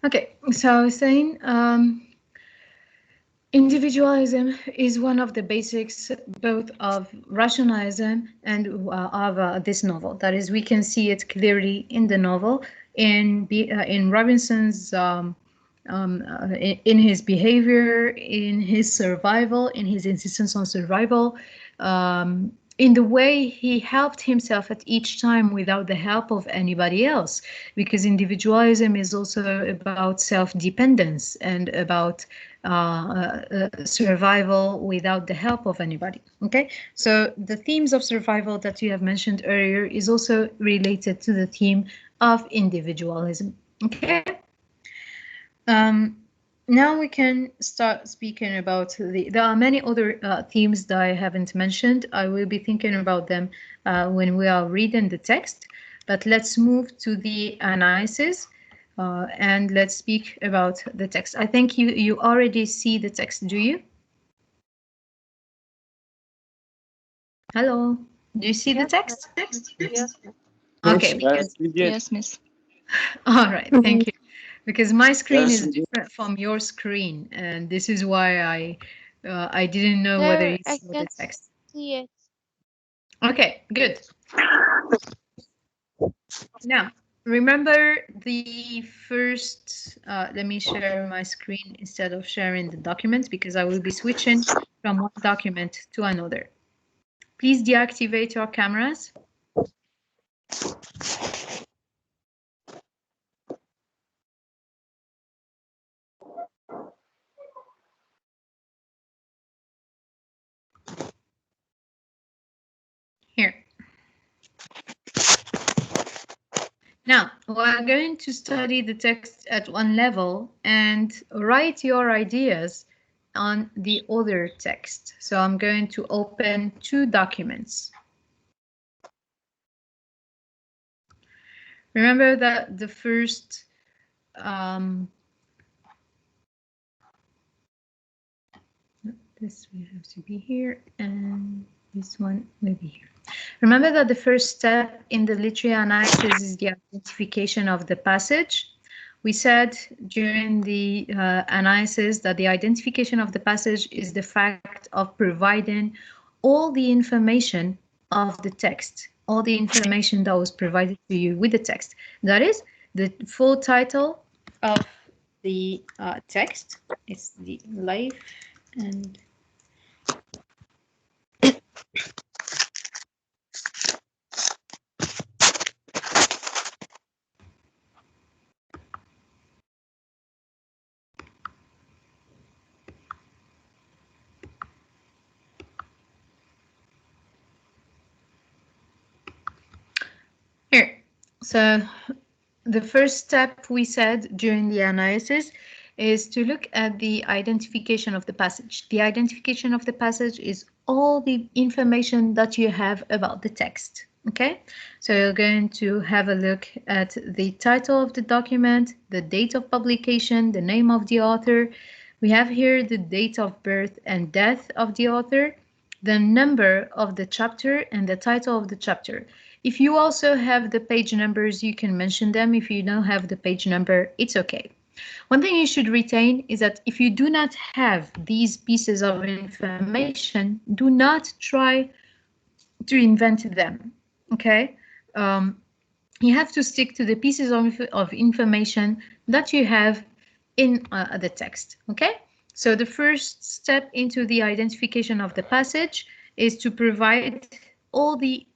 Okay, so I was saying individualism is one of the basics both of rationalism and of this novel. That is, we can see it clearly in the novel, in Robinson's in his behavior, in his survival, in his insistence on survival, in the way he helped himself at each time without the help of anybody else, because individualism is also about self-dependence and about survival without the help of anybody. Okay, so the themes of survival that you have mentioned earlier is also related to the theme of individualism. Okay. Now we can start speaking about there are many other themes that I haven't mentioned. I will be thinking about them when we are reading the text, but let's move to the analysis and let's speak about the text. I think you already see the text, do you? Hello, do you see the text? Yes. Okay, Yes, we did. Yes, miss. all right, thank you. Because my screen Yes, is we did. different from your screen, and this is why I didn't know whether There, you I saw can the text. see it. Okay, good. Now, remember the first, let me share my screen instead of sharing the documents because I will be switching from one document to another. Please deactivate your cameras. Here. Now, we're going to study the text at one level and write your ideas on the other text. So I'm going to open two documents. Remember that the first this will have to be here and this one will be here. Remember that the first step in the literary analysis is the identification of the passage. We said during the analysis that the identification of the passage is the fact of providing all the information of the text, all the information that was provided to you with the text. That is the full title of the text. It's the life and here. So the first step we said during the analysis is to look at the identification of the passage. The identification of the passage is all the information that you have about the text. Okay, so you're going to have a look at the title of the document, the date of publication, the name of the author. We have here the date of birth and death of the author, the number of the chapter and the title of the chapter. If you also have the page numbers, you can mention them. If you don't have the page number, it's okay. One thing you should retain is that if you do not have these pieces of information, do not try to invent them, okay? You have to stick to the pieces of information that you have in the text, okay? So the first step into the identification of the passage is to provide all the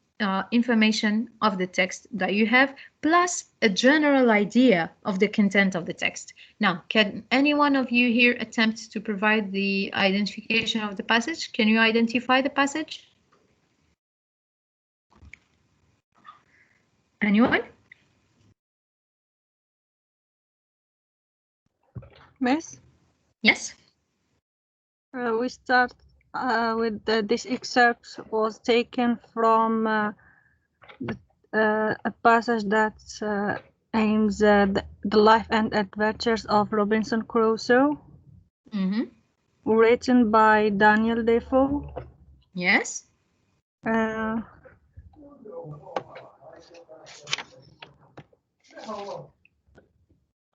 information of the text that you have, plus a general idea of the content of the text. Now, can any one of you here attempt to provide the identification of the passage? Can you identify the passage? Anyone? Miss, Yes. we start with this excerpt was taken from a passage that aims the life and adventures of Robinson Crusoe, written by Daniel Defoe. Yes.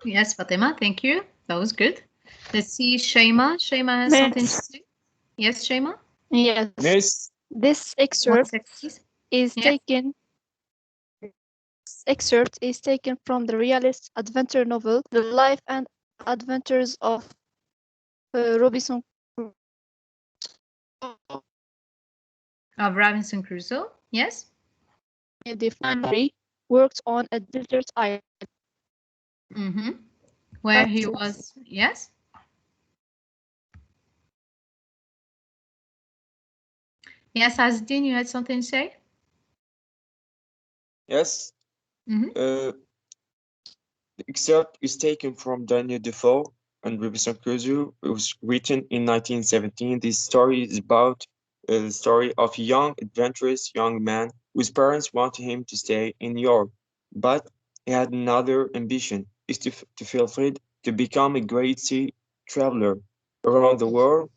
Yes, Fatima, thank you. That was good. Let's see, Shayma. Shayma has something to say. Yes, Shayma? Yes, Yes. this One excerpt sec, please. is Yes. taken from the realist adventure novel The Life and Adventures of Robinson Crusoe. Of Robinson Crusoe. Yes. Defoe worked on a desert island. Mm-hmm. Where he That's it. was. Yes. Yes, Azdin, you had something to say? Yes. Mm-hmm. The excerpt is taken from Daniel Defoe and Robinson Crusoe. It was written in 1917. This story is about the story of a young, adventurous young man whose parents wanted him to stay in New York, but he had another ambition: is to feel free to become a great sea traveler around the world.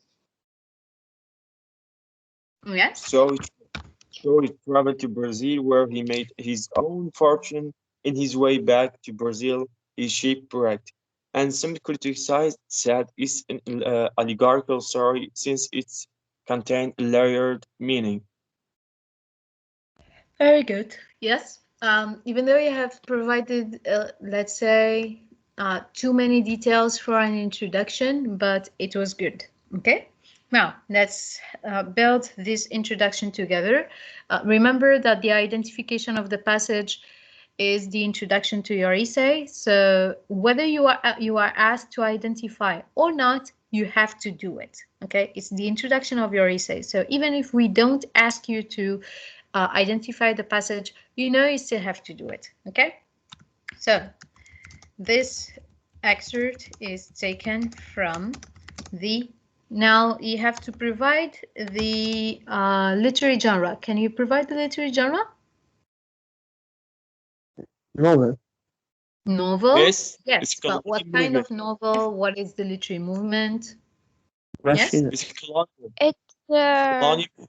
Yes. So he traveled to Brazil, where he made his own fortune. In his way back to Brazil, he shipwrecked, and some critics said it's an allegorical story since it contained a layered meaning. Very good. Yes. Even though you have provided, let's say, too many details for an introduction, but it was good. Okay. Now, let's build this introduction together. Remember that the identification of the passage is the introduction to your essay. So whether you are asked to identify or not, you have to do it. Okay, it's the introduction of your essay. So even if we don't ask you to identify the passage, you know you still have to do it. Okay, so this excerpt is taken from the. Now you have to provide the literary genre. Can you provide the literary genre? Novel. Novel? Yes, it's a Yes, but colonial what kind movement. of novel? What is the literary movement? Yes? Machine. It's a colonial, It's a colonial.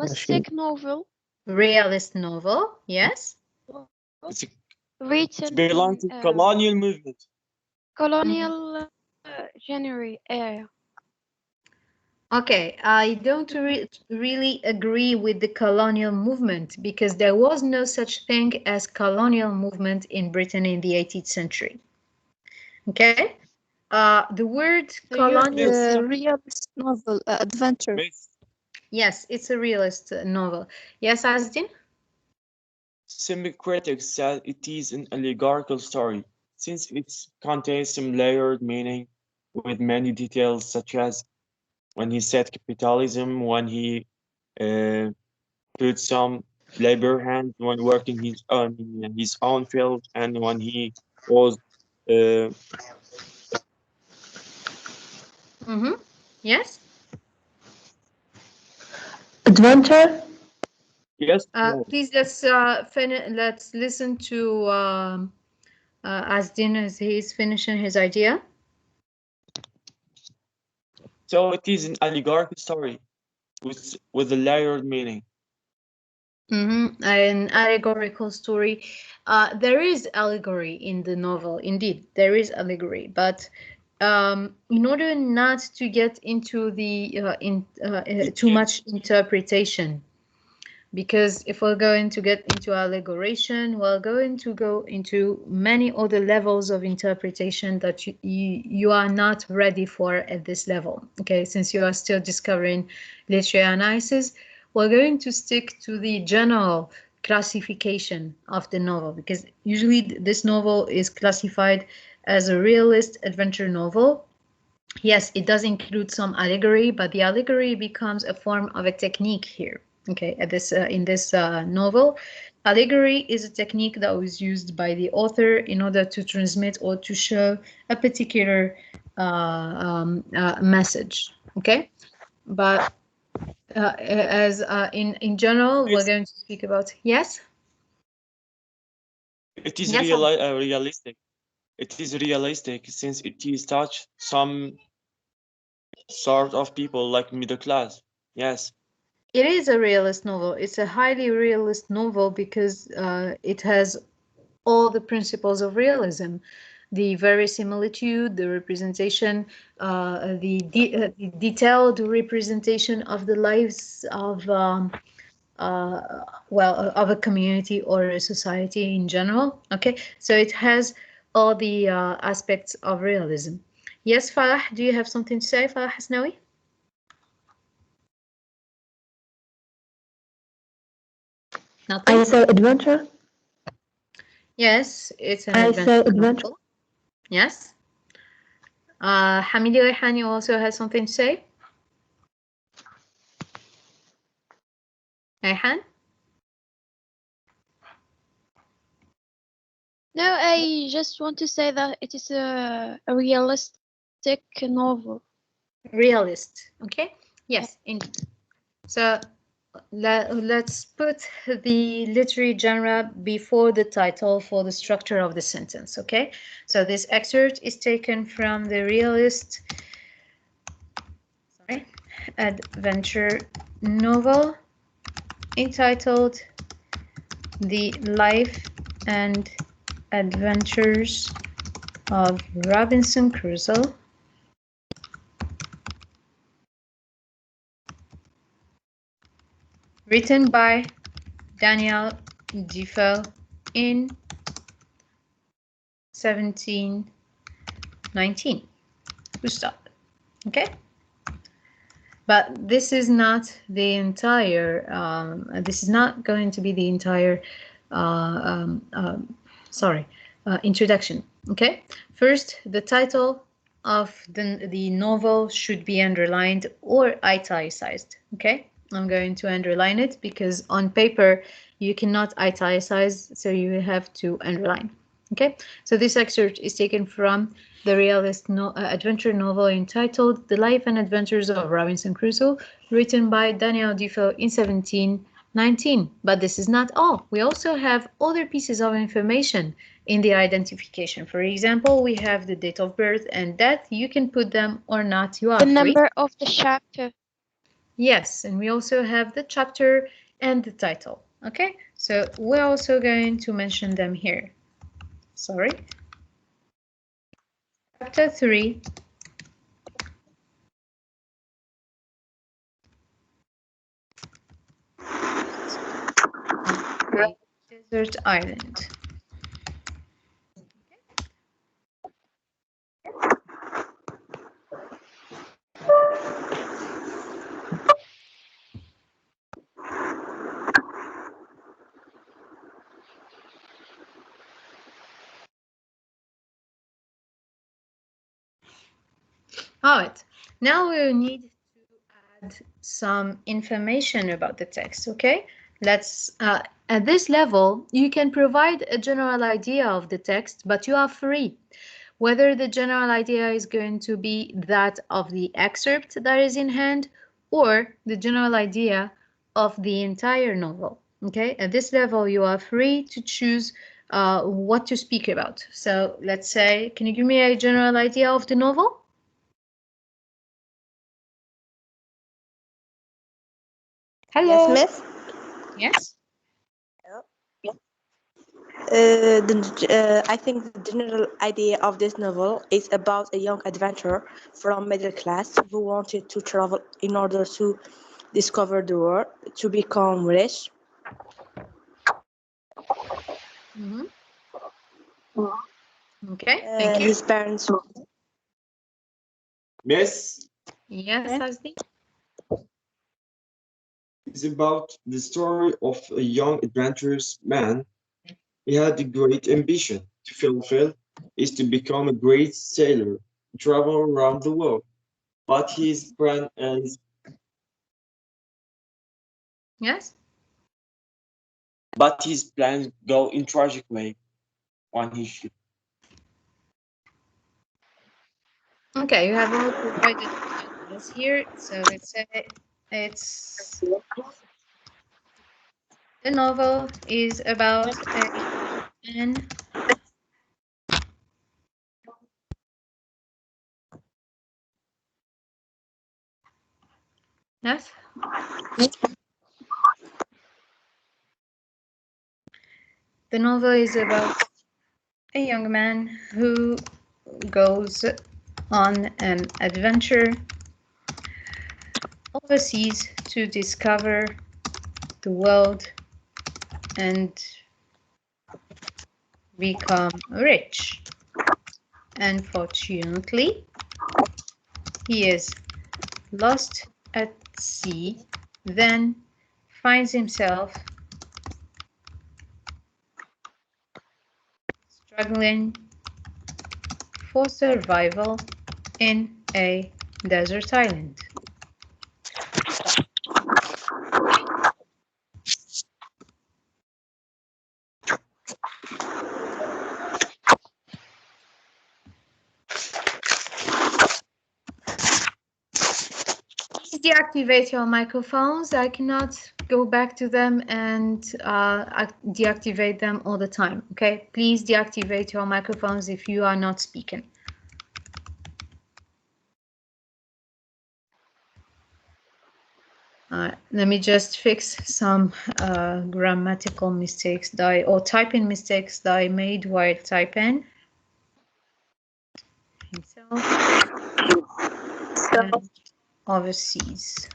Machine. realistic novel Realist novel? Yes? It's a, it written belongs in to colonial movement. Mhm. colonial genre era. Okay, I don't really agree with the colonial movement because there was no such thing as colonial movement in Britain in the 18th century. Okay? The word colonial, Yes, The realist novel adventure. yes. yes, it's a realist novel. Yes, Asdin? Some critics said it is an allegorical story, since it contains some layered meaning with many details, such as when he said capitalism, when he uh, put some labor hand when working his own field, and when he was uh, Mm-hmm. Yes? Adventure. yes, yes. Please let's listen to Asdin as he's finishing his idea. So it is an allegorical story with a layered meaning. An allegorical story. There is allegory in the novel. Indeed, there is allegory, but in order not to get into the too Details. much interpretation, because if we're going to get into allegoration, we're going to go into many other levels of interpretation that you are not ready for at this level. Okay, since you are still discovering literary analysis, we're going to stick to the general classification of the novel, because usually this novel is classified as a realist adventure novel. Yes, it does include some allegory, but the allegory becomes a form of a technique here. Okay, at this in this novel, allegory is a technique that was used by the author in order to transmit or to show a particular message. Okay, but as in general, we're Yes, going to speak about. Yes, it is yes. realistic. It is realistic since it is touch some sort of people like middle class. Yes, It is a realist novel. It's a highly realist novel because it has all the principles of realism, the verisimilitude, the representation, the detailed representation of the lives of of a community or a society in general. Okay, so it has all the aspects of realism. Yes, Farah, do you have something to say, Farah Hasnawi? Nothing? I say adventure. Yes, it's an I say adventure adventure. novel. Yes. Hamidi Rehani also has something to say. Rehan? No, I just want to say that it is a realistic novel. Realist. Okay. Yes, indeed. So let's put the literary genre before the title for the structure of the sentence. Okay. So this excerpt is taken from the realist adventure novel entitled The Life and Adventures of Robinson Crusoe, written by Daniel Defoe in 1719. We stop. Okay? But this is not the entire, this is not going to be the entire, introduction. Okay? First, the title of the novel should be underlined or italicized. Okay? I'm going to underline it because on paper you cannot italicize, so you have to underline. Okay, so this excerpt is taken from the realist adventure novel entitled The Life and Adventures of Robinson Crusoe, written by Daniel Defoe in 1719. But this is not all. We also have other pieces of information in the identification. For example, we have the date of birth and death. You can put them or not. You are The free. number of the chapter. Yes, and we also have the chapter and the title. Okay, so we're also going to mention them here. Sorry. Chapter 3. A desert island. All right, now we need to add some information about the text, okay? Let's, at this level, you can provide a general idea of the text, but you are free. Whether the general idea is going to be that of the excerpt that is in hand or the general idea of the entire novel, okay? At this level, you are free to choose what to speak about. So let's say, can you give me a general idea of the novel? Hello. Yes, miss. Yes. I think the general idea of this novel is about a young adventurer from middle class who wanted to travel in order to discover the world, to become rich. Mm-hmm. Okay, thank you. His parents. Miss Yes, Hasdi. is about the story of a young adventurous man. He had a great ambition to fulfill, is to become a great sailor, travel around the world. But Yes. his plans go in tragic way on his ship. Okay, you have all provided us here. So let's say it's the novel is about a man. Yes. The novel is about a young man who goes on an adventure overseas to discover the world and become rich. Unfortunately, he is lost at sea, then finds himself struggling for survival in a desert island. Please deactivate your microphones. I cannot go back to them and deactivate them all the time. Okay, please deactivate your microphones if you are not speaking. Let me just fix some grammatical mistakes or typing mistakes that I made while typing. Himself and overseas.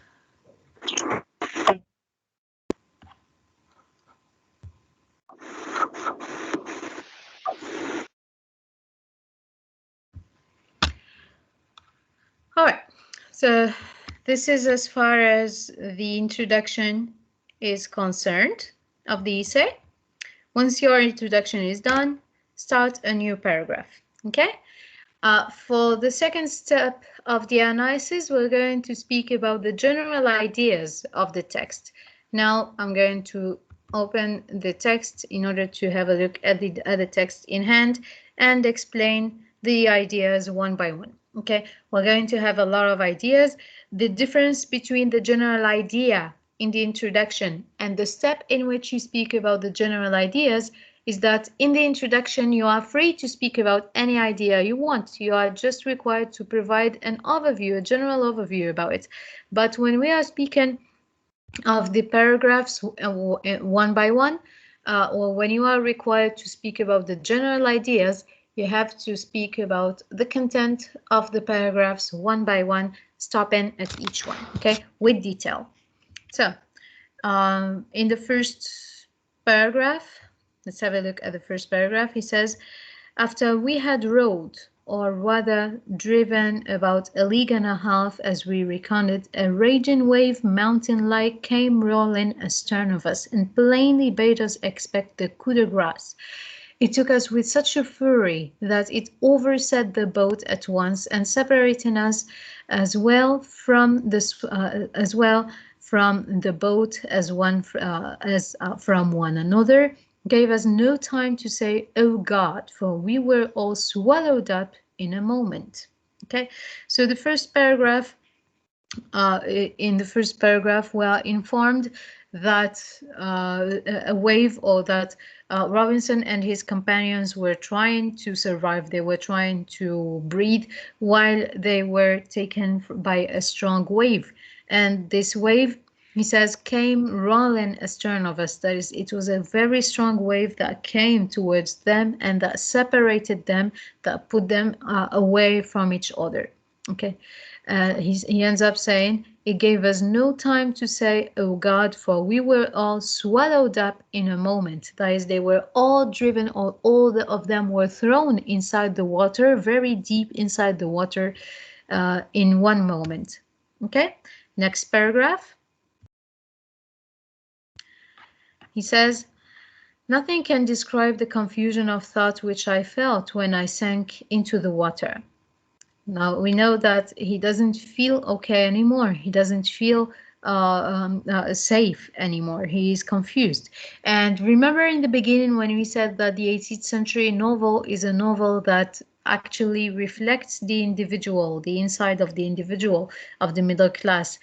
All right, so this is as far as the introduction is concerned of the essay. Once your introduction is done, start a new paragraph, okay? For the second step of the analysis, we're going to speak about the general ideas of the text. Now I'm going to open the text in order to have a look at the text in hand and explain the ideas one by one. Okay, we're going to have a lot of ideas. The difference between the general idea in the introduction and the step in which you speak about the general ideas is that in the introduction, you are free to speak about any idea you want. You are just required to provide an overview, a general overview about it. But when we are speaking of the paragraphs one by one, or when you are required to speak about the general ideas, you have to speak about the content of the paragraphs one by one, stopping at each one, okay, with detail. So, in the first paragraph, let's have a look at the first paragraph. He says, after we had rowed, or rather driven about a league and a half as we reckoned, a raging wave mountain-like came rolling astern of us and plainly bade us expect the coup de grace. It took us with such a fury that it overset the boat at once, and separating us as well from the boat as from one another, gave us no time to say, "Oh God," for we were all swallowed up in a moment. Okay, so the first paragraph. In the first paragraph, we are informed that a wave, or that Robinson and his companions were trying to survive. They were trying to breathe while they were taken by a strong wave. And this wave, he says, came rolling astern of us. That is, it was a very strong wave that came towards them and that separated them, that put them away from each other. Okay. He ends up saying, it gave us no time to say, "Oh God," for we were all swallowed up in a moment. That is, they were all driven, or all of them were thrown inside the water, very deep inside the water, in one moment. Okay, next paragraph. He says, nothing can describe the confusion of thought which I felt when I sank into the water. Now we know that he doesn't feel okay anymore. He doesn't feel safe anymore. He is confused. And remember in the beginning when we said that the 18th century novel is a novel that actually reflects the individual, the inside of the individual, of the middle class,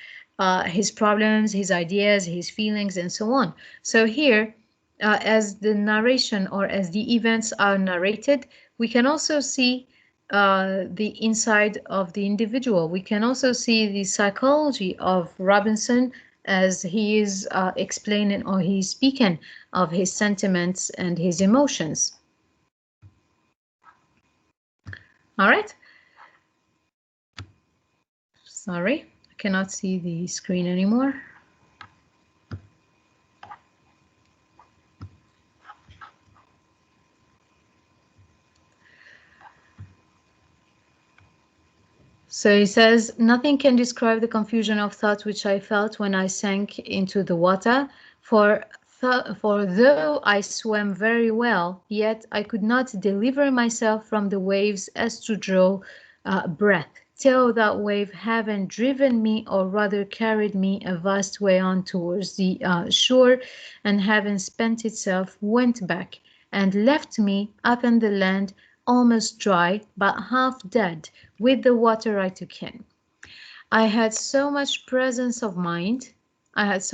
his problems, his ideas, his feelings, and so on. So here, as the narration, or as the events are narrated, we can also see the inside of the individual. We can also see the psychology of Robinson as he is explaining, or he's speaking of his sentiments and his emotions. All right. Sorry, I cannot see the screen anymore. So he says, nothing can describe the confusion of thought which I felt when I sank into the water, for though I swam very well, yet I could not deliver myself from the waves as to draw breath, till that wave having driven me, or rather carried me a vast way on towards the shore, and having spent itself, went back, and left me upon the land almost dry, but half dead, with the water I took in. I had so much presence of mind, as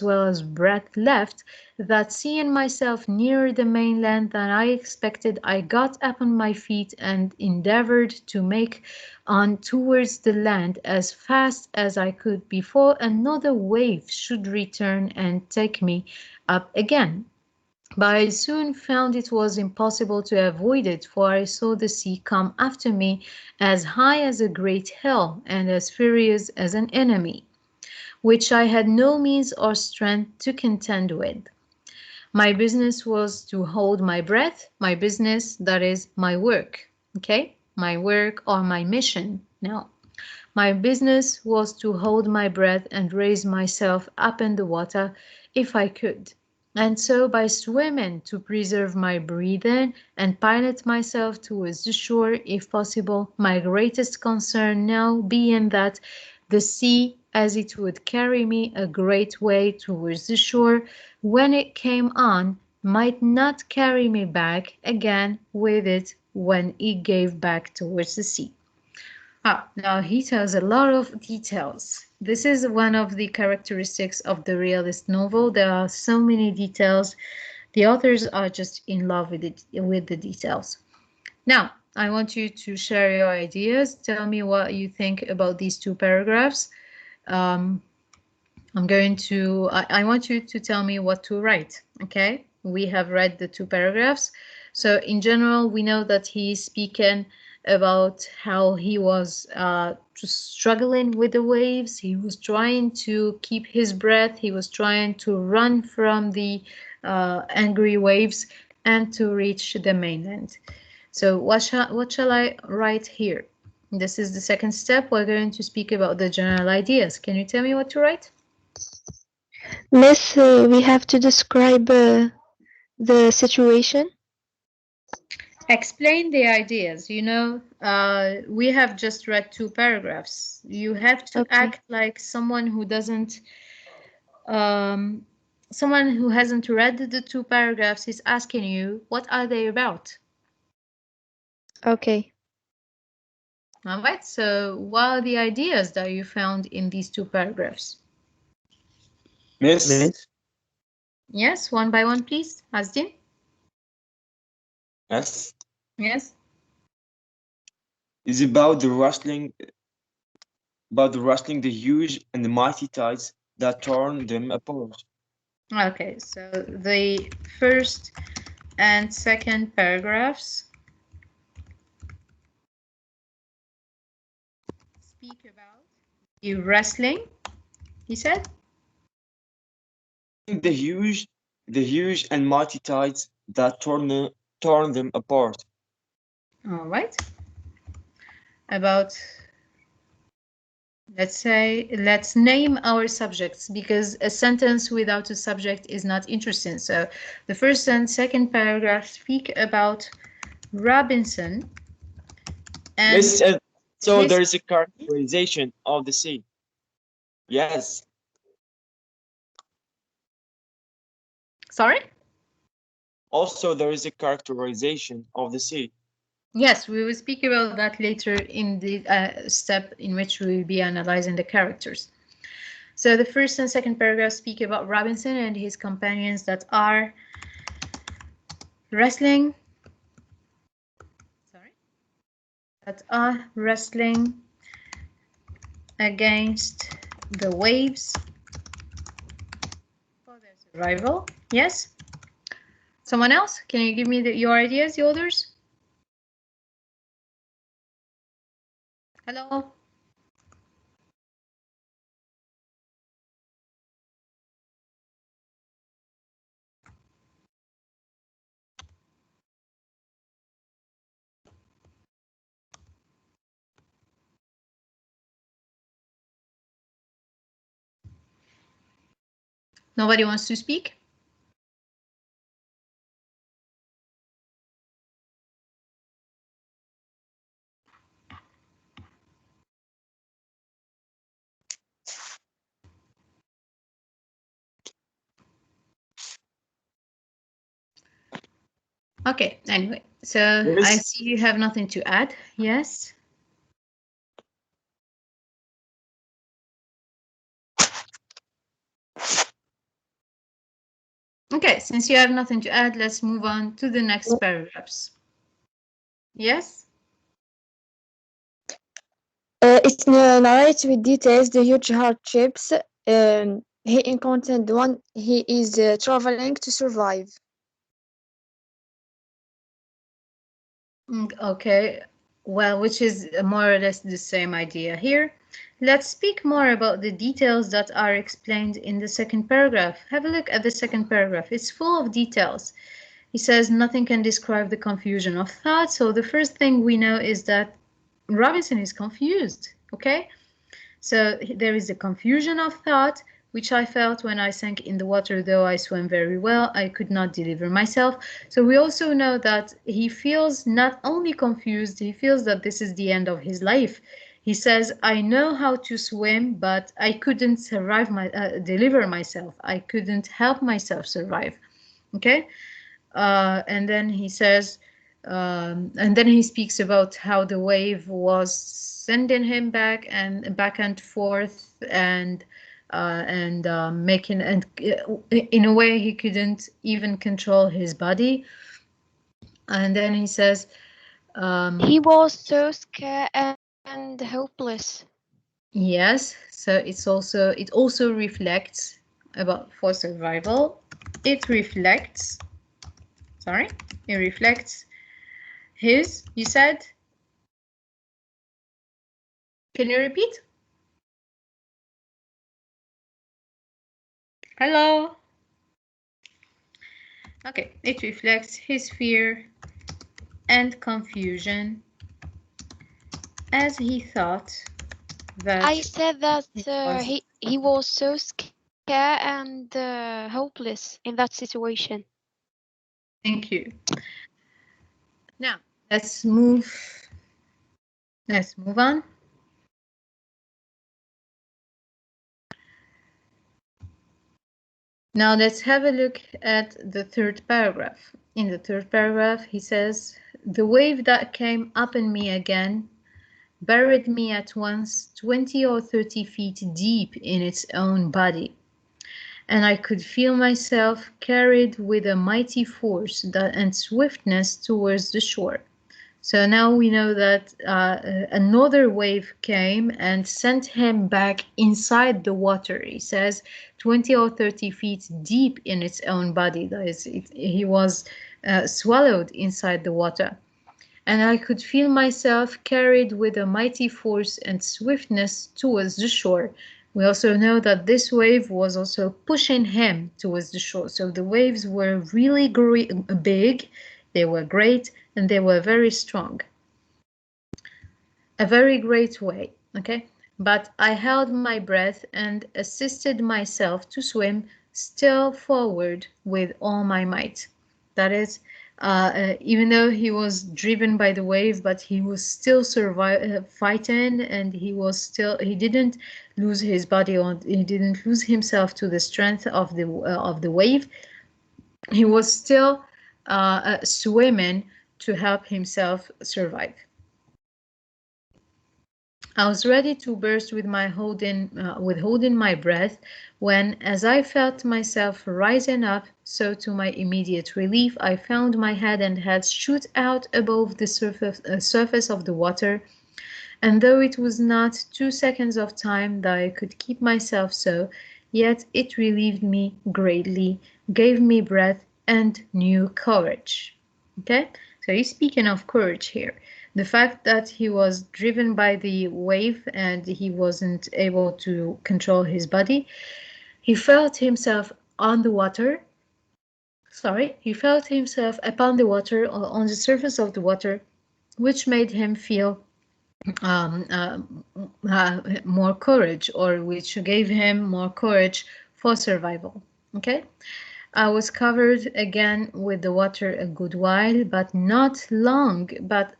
well as breath left, that seeing myself nearer the mainland than I expected, I got upon my feet and endeavored to make on towards the land as fast as I could before another wave should return and take me up again. But I soon found it was impossible to avoid it, for I saw the sea come after me as high as a great hill, and as furious as an enemy, which I had no means or strength to contend with. My business was to hold my breath. My business, that is my work. Okay? My work or my mission. Now, my business was to hold my breath and raise myself up in the water if I could. And so by swimming to preserve my breathing and pilot myself towards the shore if possible, my greatest concern now being that the sea, as it would carry me a great way towards the shore, when it came on, might not carry me back again with it when it gave back towards the sea. Now he tells a lot of details. This is one of the characteristics of the realist novel. There are so many details. The authors are just in love with the details. Now, I want you to share your ideas. Tell me what you think about these two paragraphs. I want you to tell me what to write, okay? We have read the two paragraphs. So in general, we know that he's speaking about how he was just struggling with the waves. He was trying to keep his breath. He was trying to run from the angry waves and to reach the mainland. So what shall I write here? This is the second step. We're going to speak about the general ideas. Can you tell me what to write? Miss, we have to describe the situation. Explain the ideas. You know, we have just read two paragraphs. You have to act like someone who doesn't, someone who hasn't read the two paragraphs is asking you, what are they about? Okay. All right, so what are the ideas that you found in these two paragraphs? Miss? Yes, one by one, please. Asdin? Yes. Yes. Is about the rustling, the huge and the mighty tides that torn them apart. Okay, so the first and second paragraphs speak about the wrestling, he said? The huge and mighty tides that torn them apart. All right. About, let's name our subjects, because a sentence without a subject is not interesting. So the first and second paragraph speak about Robinson and so there is a characterization of the sea. Yes. Sorry? Also, there is a characterization of the sea. Yes, we will speak about that later in the step in which we will be analyzing the characters. So the first and second paragraphs speak about Robinson and his companions that are wrestling. Against the waves for their survival. Yes? Someone else? Can you give me your ideas, the others? Hello? Nobody wants to speak? Okay, anyway, so I Miss, see you have nothing to add. Yes? Okay, since you have nothing to add, let's move on to the next paragraphs. Yes? It narrates with details the huge hardships he encountered when he is traveling to survive. Okay, well, which is more or less the same idea here. Let's speak more about the details that are explained in the second paragraph. Have a look at the second paragraph. It's full of details. He says nothing can describe the confusion of thought. So the first thing we know is that Robinson is confused, okay? So there is a confusion of thought, which I felt when I sank in the water, though I swam very well, I could not deliver myself. So we also know that he feels not only confused, he feels that this is the end of his life. He says, I know how to swim, but I couldn't deliver myself. I couldn't help myself survive. Okay? And then he says, and then he speaks about how the wave was sending him back and forth and making and in a way he couldn't even control his body. And then he says, He was so scared and hopeless. yes. So it also reflects about for survival. It reflects. Sorry, it reflects his. You said. Can you repeat? Hello? Okay, it reflects his fear and confusion as he thought that I said that was. he was so scared and hopeless in that situation. Thank you. Now, let's move on. Now let's have a look at the third paragraph. In the third paragraph, he says, the wave that came upon me again buried me at once 20 or 30 feet deep in its own body, and I could feel myself carried with a mighty force and swiftness towards the shore. So now we know that another wave came and sent him back inside the water. He says 20 or 30 feet deep in its own body. That is, he was swallowed inside the water. And I could feel myself carried with a mighty force and swiftness towards the shore. We also know that this wave was also pushing him towards the shore. So the waves were really big, they were great, and they were very strong. A very great way, okay? But I held my breath and assisted myself to swim still forward with all my might. That is, even though he was driven by the wave, but he was still fighting, and he didn't lose his body, or he didn't lose himself to the strength of the wave. He was still swimming to help himself survive. I was ready to burst with holding my breath when, as I felt myself rising up, so to my immediate relief, I found my head and head shoot out above the surface of the water, and though it was not 2 seconds of time that I could keep myself so, yet it relieved me greatly, gave me breath and new courage. Okay, so he's speaking of courage here. The fact that he was driven by the wave and he wasn't able to control his body, he felt himself on the water. Sorry, he felt himself upon the water or on the surface of the water, which made him feel more courage, or which gave him more courage for survival. Okay, I was covered again with the water a good while, but not long, but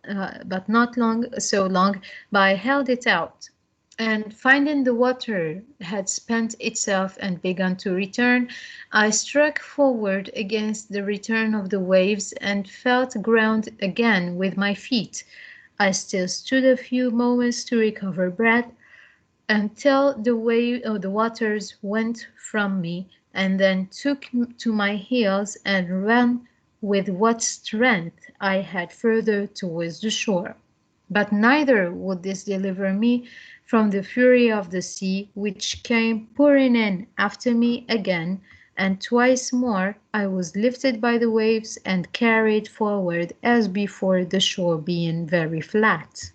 not long, so long, but I held it out. And finding the water had spent itself and begun to return, I struck forward against the return of the waves and felt ground again with my feet. I still stood a few moments to recover breath until the waters went from me, and then took to my heels and ran with what strength I had further towards the shore. But neither would this deliver me from the fury of the sea, which came pouring in after me again, and twice more I was lifted by the waves and carried forward as before, the shore being very flat.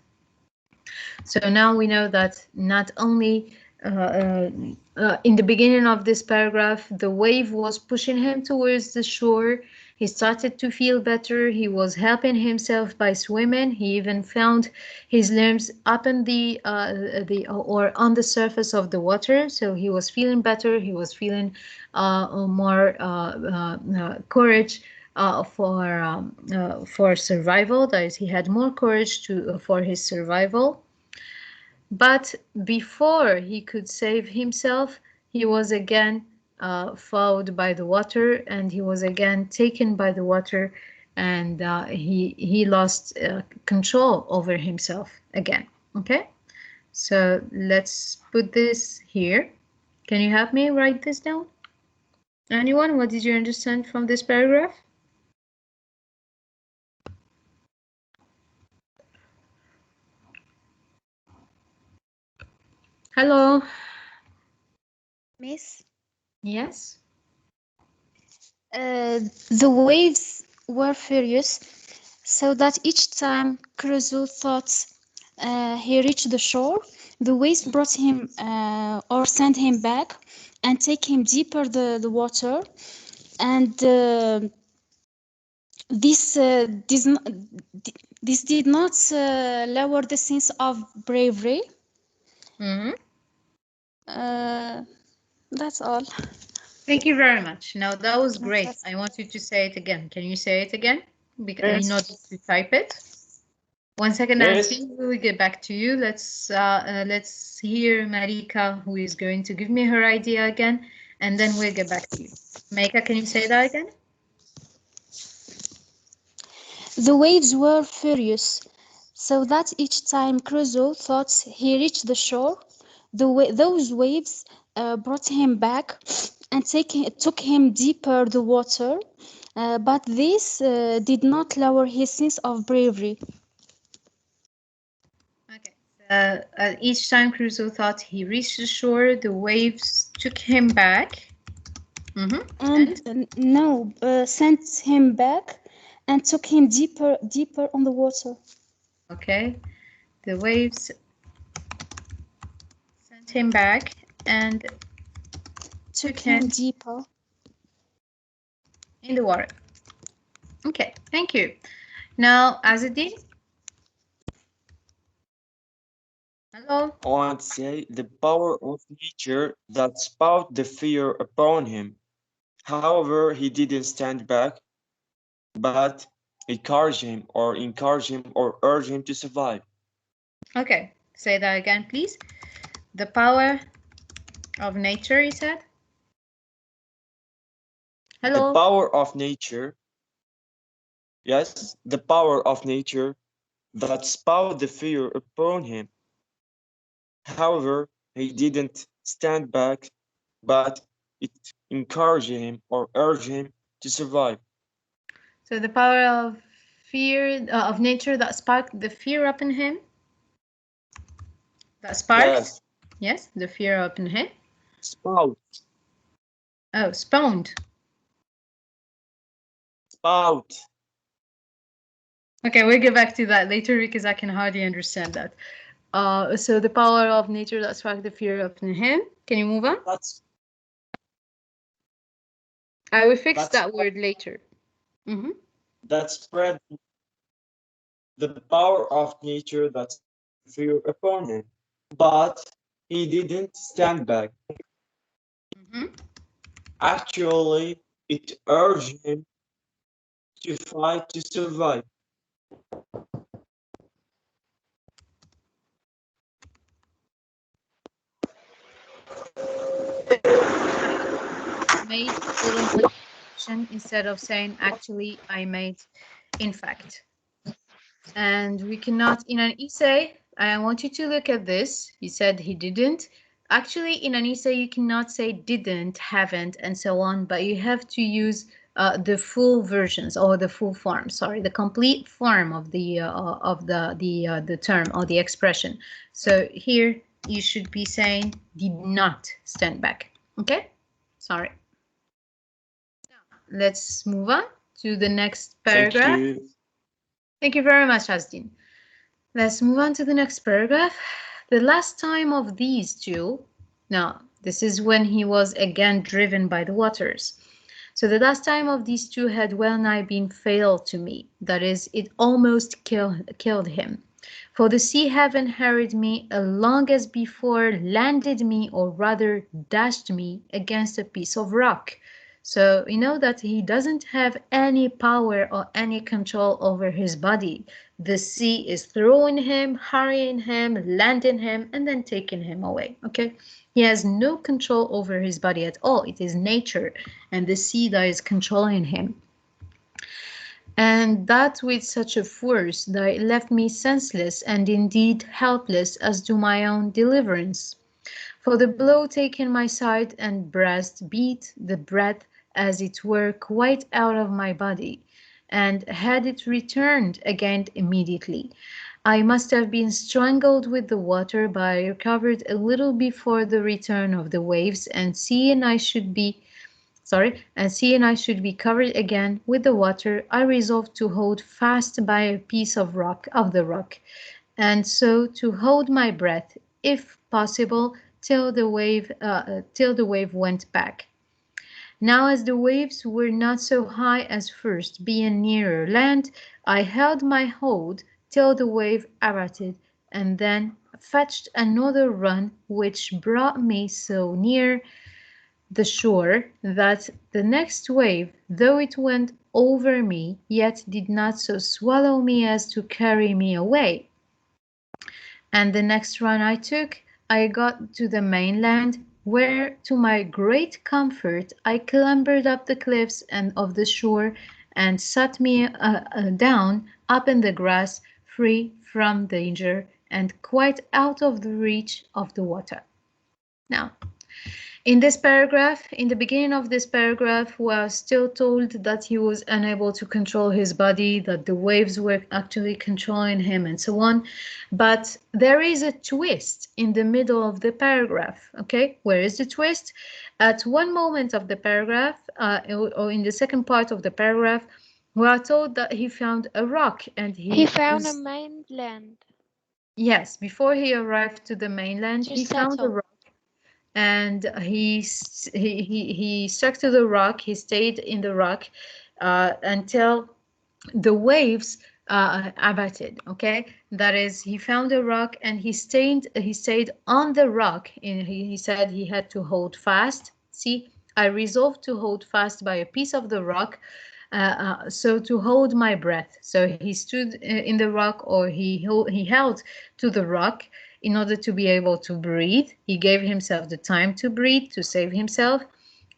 So now we know that not only in the beginning of this paragraph, the wave was pushing him towards the shore. He started to feel better. He was helping himself by swimming. He even found his limbs up in the or on the surface of the water. So he was feeling better. He was feeling more courage for survival. That is, he had more courage for his survival. But before he could save himself, he was again followed by the water, and he was again taken by the water, and he lost control over himself again. Okay, so let's put this here. Can you help me write this down? Anyone? What did you understand from this paragraph? Hello. Miss, Yes. the waves were furious, so that each time Crusoe thought he reached the shore, the waves brought him or sent him back and take him deeper the water, and this this did not lower the sense of bravery. Mm-hmm. That's all. Thank you very much. Now that was No, great. that's- I want you to say it again. Can you say it again? Because in order Yes. to type it. 1 second, Yes. Nancy. We will get back to you. Let's hear Marika, who is going to give me her idea again, and then we'll get back to you. Marika, can you say that again? The waves were furious, so that each time Crusoe thought he reached the shore, those waves brought him back and took him deeper the water, but this did not lower his sense of bravery. Okay. Each time Crusoe thought he reached the shore, the waves took him back. Mm-hmm. And sent him back and took him deeper on the water. Okay. The waves sent him back and Took him deeper in the water. Okay, thank you. Now, Azadin. Hello. I want to say the power of nature that spout the fear upon him. However, he didn't stand back, but encourage him or urge him to survive. Okay, say that again, please. The power of nature, he said. The Hello. power of nature, yes, the power of nature that spout the fear upon him. However, he didn't stand back, but it encouraged him or urged him to survive. So the power of fear of nature that sparked the fear up in him. That sparked. Yes, the fear up in him. Spout. Oh, spawned. Spout. Okay, we'll get back to that later because I can hardly understand that. So the power of nature that struck the fear of him. Can you move on? I will fix that word later. That spread the power of nature that fear upon him. But he didn't stand back. Actually, it urged him to fight to survive. Made little modification instead of saying actually I made in fact. And we cannot, in an essay, I want you to look at this. He said he didn't. Actually, in an essay, you cannot say didn't, haven't, and so on, but you have to use the full versions or the full form. Sorry, the complete form of the term or the expression. So here you should be saying did not stand back. Okay, sorry. Now, let's move on to the next paragraph. Thank you. Thank you very much, Asdin. Let's move on to the next paragraph. The last time of these two, now this is when he was again driven by the waters. So the last time of these two had well nigh been fatal to me. That is, it almost killed him. For the sea having harried me along as before, landed me, or rather dashed me against a piece of rock. So you know that he doesn't have any power or any control over his body. The sea is throwing him, hurrying him, landing him, and then taking him away. Okay, he has no control over his body at all. It is nature and the sea that is controlling him. And that with such a force that it left me senseless and indeed helpless as to my own deliverance. For the blow taken my side and breast beat the breath as it were quite out of my body, and had it returned again immediately, I must have been strangled with the water, but I recovered a little before the return of the waves, and seeing I should be covered again with the water, I resolved to hold fast by a piece of the rock, and so to hold my breath, if possible, till the wave went back. Now as the waves were not so high as first, being nearer land, I held my hold till the wave abated, and then fetched another run, which brought me so near the shore that the next wave, though it went over me, yet did not so swallow me as to carry me away. And the next run I took, I got to the mainland, where, to my great comfort, I clambered up the cliffs and of the shore, and sat me down up in the grass, free from danger, and quite out of the reach of the water. Now, in this paragraph, in the beginning of this paragraph, we are still told that he was unable to control his body, that the waves were actually controlling him, and so on. But there is a twist in the middle of the paragraph. Okay, where is the twist? At one moment of the paragraph, or in the second part of the paragraph, we are told that he found a rock, and He found a mainland yes, before he arrived to the mainland, to he found a settle. rock. And he stuck to the rock. He stayed in the rock until the waves abated. Okay, that is, he found a rock and he stayed on the rock. And he said he had to hold fast. See, I resolved to hold fast by a piece of the rock. So to hold my breath. So he stood in the rock, or he held to the rock in order to be able to breathe. He gave himself the time to breathe, to save himself.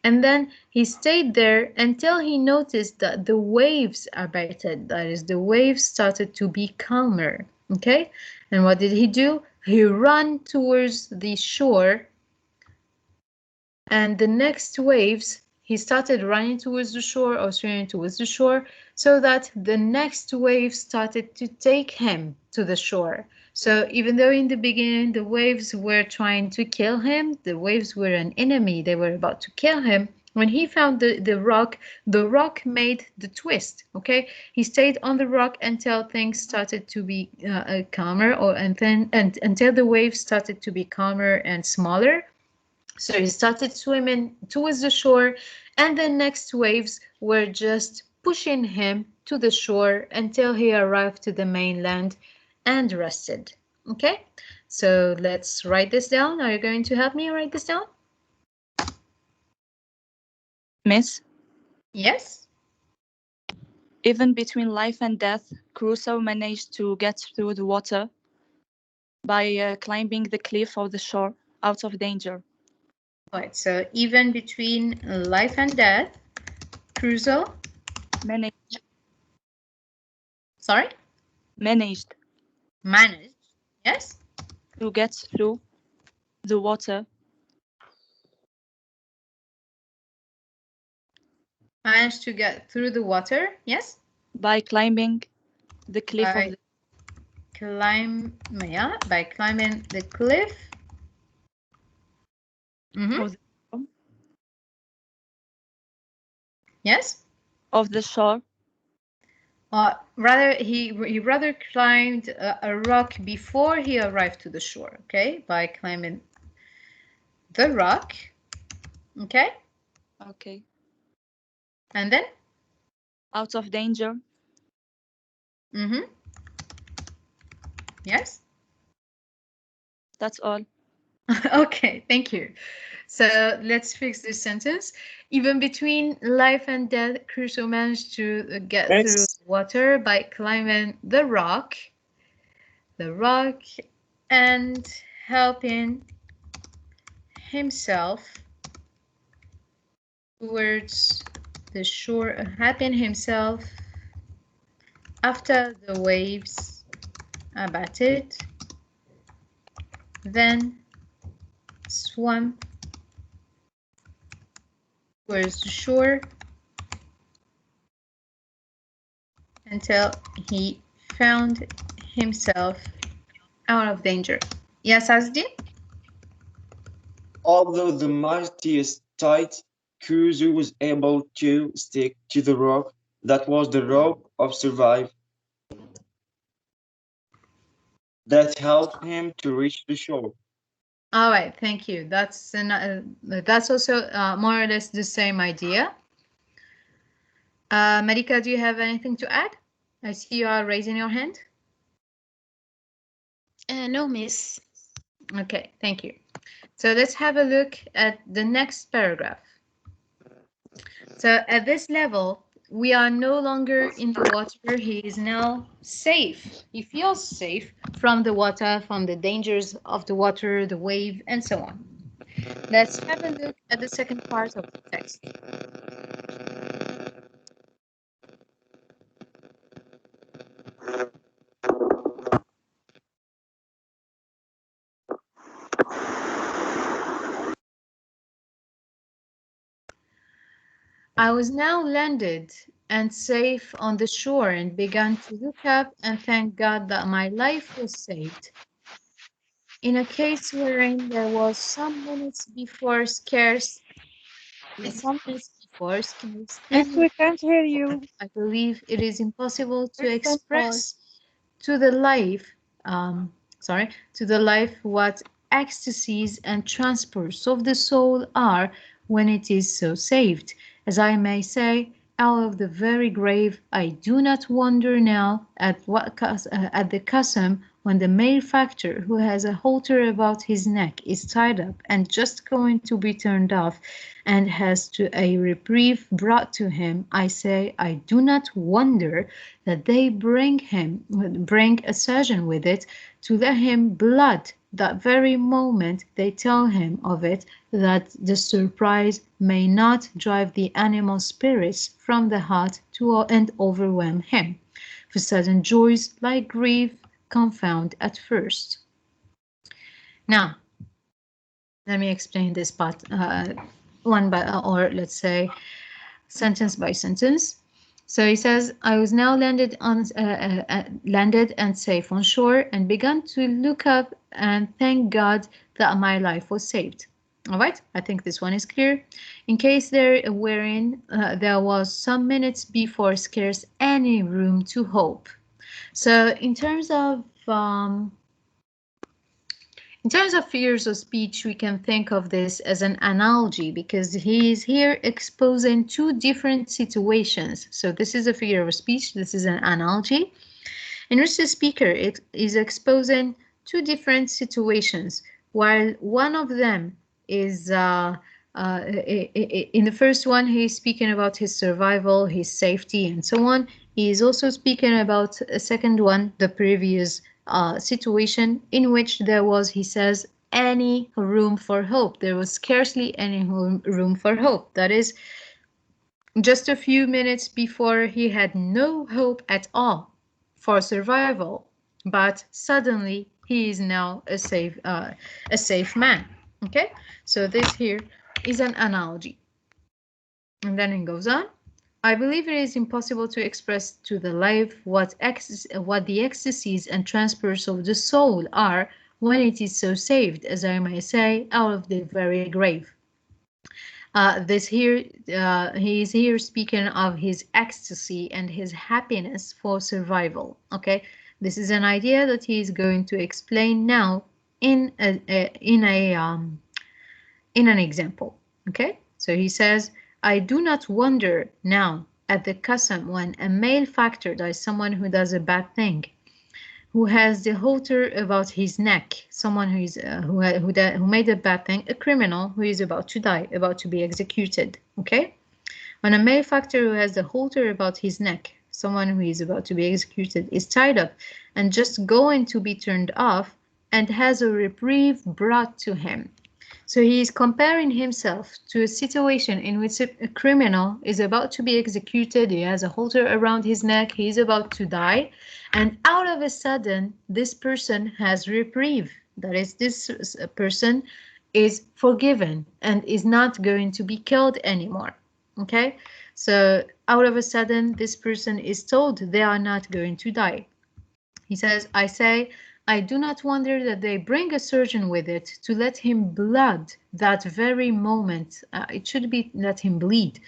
And then he stayed there until he noticed that the waves abated. That is, the waves started to be calmer. Okay? And what did he do? He ran towards the shore. And the next waves, he started running towards the shore or swimming towards the shore, so that the next wave started to take him to the shore. So even though in the beginning the waves were trying to kill him, the waves were an enemy, they were about to kill him, When he found the rock made the twist. Okay, he stayed on the rock until things started to be calmer, and until the waves started to be calmer and smaller. So he started swimming towards the shore, and the next waves were just pushing him to the shore until he arrived to the mainland and rested. Okay, so let's write this down. Are you going to help me write this down? Miss, Yes. even between life and death, Crusoe managed to get through the water by climbing the cliff of the shore out of danger. Right, so even between life and death, Crusoe. Managed. Sorry? Managed. Managed. Yes? To get through the water. Managed to get through the water. Yes? By climbing the cliff of the by climbing the cliff. Yes? Of the shore. Rather, he rather climbed a rock before he arrived to the shore. Okay, by climbing the rock. Okay. Okay. And then? Out of danger. Yes. That's all. Okay, thank you. So let's fix this sentence. Even between life and death, Crusoe managed to get through water by climbing the rock, and helping himself towards the shore, helping himself after the waves abated, then swam towards the shore until he found himself out of danger. Yes, Azdi? Although the mightiest tide, Crusoe was able to stick to the rock that was the rope of survival that helped him to reach the shore. All right, thank you. That's also more or less the same idea. Marika, do you have anything to add? I see you are raising your hand. No, miss. Okay, thank you. So let's have a look at the next paragraph. So at this level, we are no longer in the water. He is now safe. He feels safe from the water, from the dangers of the water, the wave, and so on. Let's have a look at the second part of the text. I was now landed and safe on the shore and began to look up and thank God that my life was saved. In a case wherein there was some minutes before scarce, Yes, we can't hear you. I believe it is impossible to It's so express to the life, what ecstasies and transports of the soul are when it is so saved. As I may say, out of the very grave, I do not wonder now at the custom when the malefactor who has a halter about his neck is tied up and just going to be turned off and has to a reprieve brought to him. I say, I do not wonder that they bring a surgeon with it to let him blood that very moment they tell him of it, that the surprise may not drive the animal spirits from the heart and overwhelm him. For sudden joys like grief confound at first. Now, let me explain this part or let's say sentence by sentence. So he says, I was now landed and safe on shore and began to look up and thank God that my life was saved. All right, I think this one is clear. In case there was some minutes before scarce any room to hope. So in terms of figures of speech, we can think of this as an analogy because he is here exposing two different situations. So this is a figure of speech, this is an analogy, in which the speaker is exposing two different situations, while one of them is in the first one, he's speaking about his survival, his safety, and so on. He is also speaking about a second one, the previous situation in which there was, he says, any room for hope. There was scarcely any room for hope. That is, just a few minutes before he had no hope at all for survival, but suddenly he is now a safe man. Okay, so this here is an analogy. And then it goes on. I believe it is impossible to express to the life what the ecstasies and transports of the soul are when it is so saved, as I may say, out of the very grave. He is here speaking of his ecstasy and his happiness for survival. Okay, this is an idea that he is going to explain now in an example. Okay, so he says, I do not wonder now at the custom when a malefactor, that is someone who does a bad thing, who has the halter about his neck, someone who is who made a bad thing, a criminal who is about to die, about to be executed. Okay, when a malefactor who has the halter about his neck, someone who is about to be executed, is tied up and just going to be turned off, and has a reprieve brought to him. So he is comparing himself to a situation in which a criminal is about to be executed. He has a halter around his neck. He is about to die. And out of a sudden, this person has reprieve. That is, this person is forgiven and is not going to be killed anymore. Okay? So out of a sudden, this person is told they are not going to die. He says, I do not wonder that they bring a surgeon with it to let him blood that very moment. It should be let him bleed.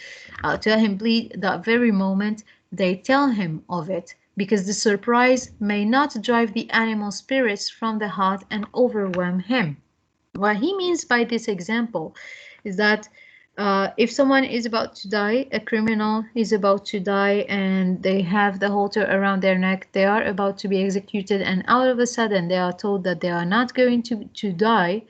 To let him bleed that very moment, they tell him of it, because the surprise may not drive the animal spirits from the heart and overwhelm him. What he means by this example is that if someone is about to die, a criminal is about to die, and they have the halter around their neck, they are about to be executed, and out of a sudden they are told that they are not going to die,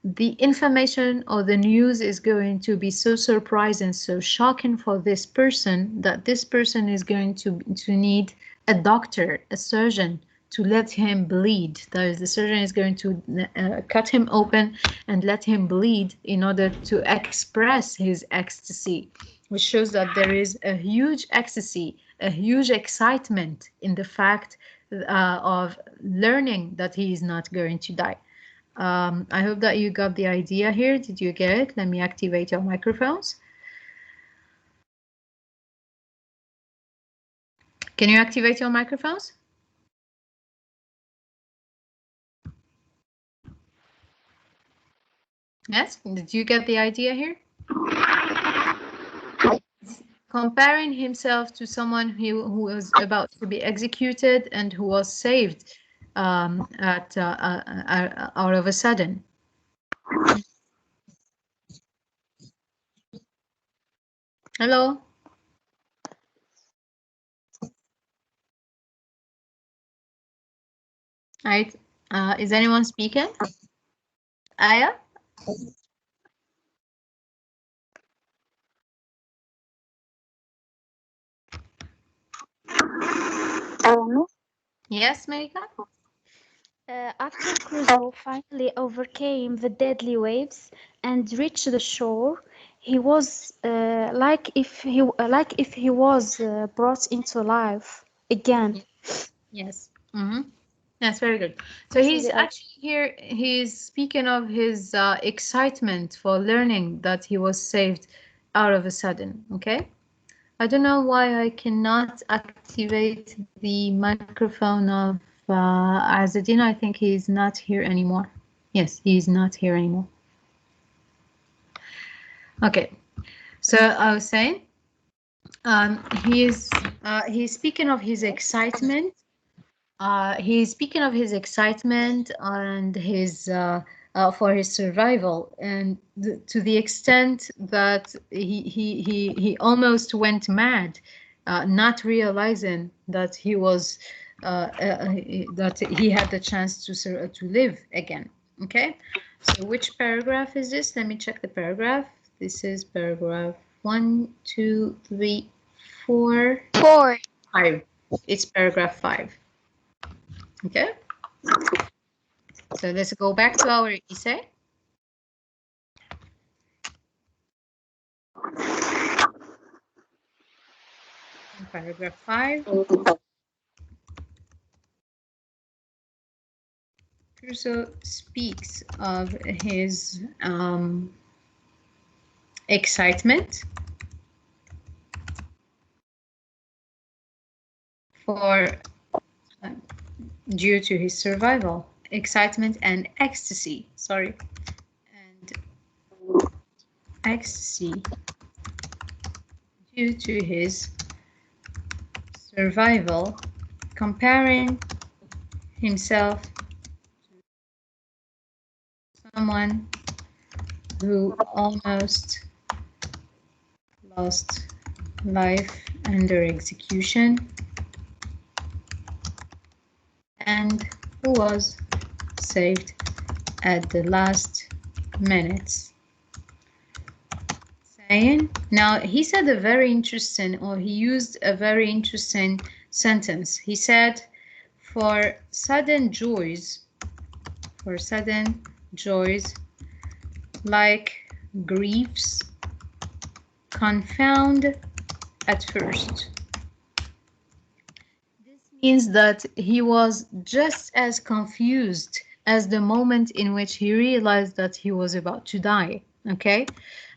the information or the news is going to be so surprising, so shocking for this person, that this person is going to need a doctor, a surgeon, to let him bleed. That is, the surgeon is going to cut him open and let him bleed in order to express his ecstasy, which shows that there is a huge ecstasy, a huge excitement in the fact of learning that he is not going to die. I hope that you got the idea here. Did you get it? Let me activate your microphones. Can you activate your microphones? Yes, did you get the idea here? Comparing himself to someone who was about to be executed and who was saved out of a sudden. Hello? All right. Is anyone speaking? Aya? Yes, Marika? After Crusoe finally overcame the deadly waves and reached the shore, he was like if he was brought into life again. Yes. That's very good. So he's actually here, he's speaking of his excitement for learning that he was saved out of a sudden, okay? I don't know why I cannot activate the microphone of Azadin. I think he's not here anymore. Yes, he's not here anymore. Okay, so I was saying, he's speaking of his excitement. He's speaking of his excitement and his for his survival, and to the extent that he almost went mad, not realizing that he was that he had the chance to live again. Okay, so which paragraph is this? Let me check the paragraph. This is paragraph 1, 2, 3, 4, 4. 5. It's paragraph 5. Okay, so let's go back to our essay. In paragraph 5, Crusoe speaks of his excitement for due to his survival, excitement and ecstasy. Sorry, and ecstasy due to his survival, comparing himself to someone who almost lost life under execution and who was saved at the last minutes. Saying, now he said a very interesting, or he used a very interesting sentence. He said, for sudden joys like griefs confound at first. This means that he was just as confused as the moment in which he realized that he was about to die, okay?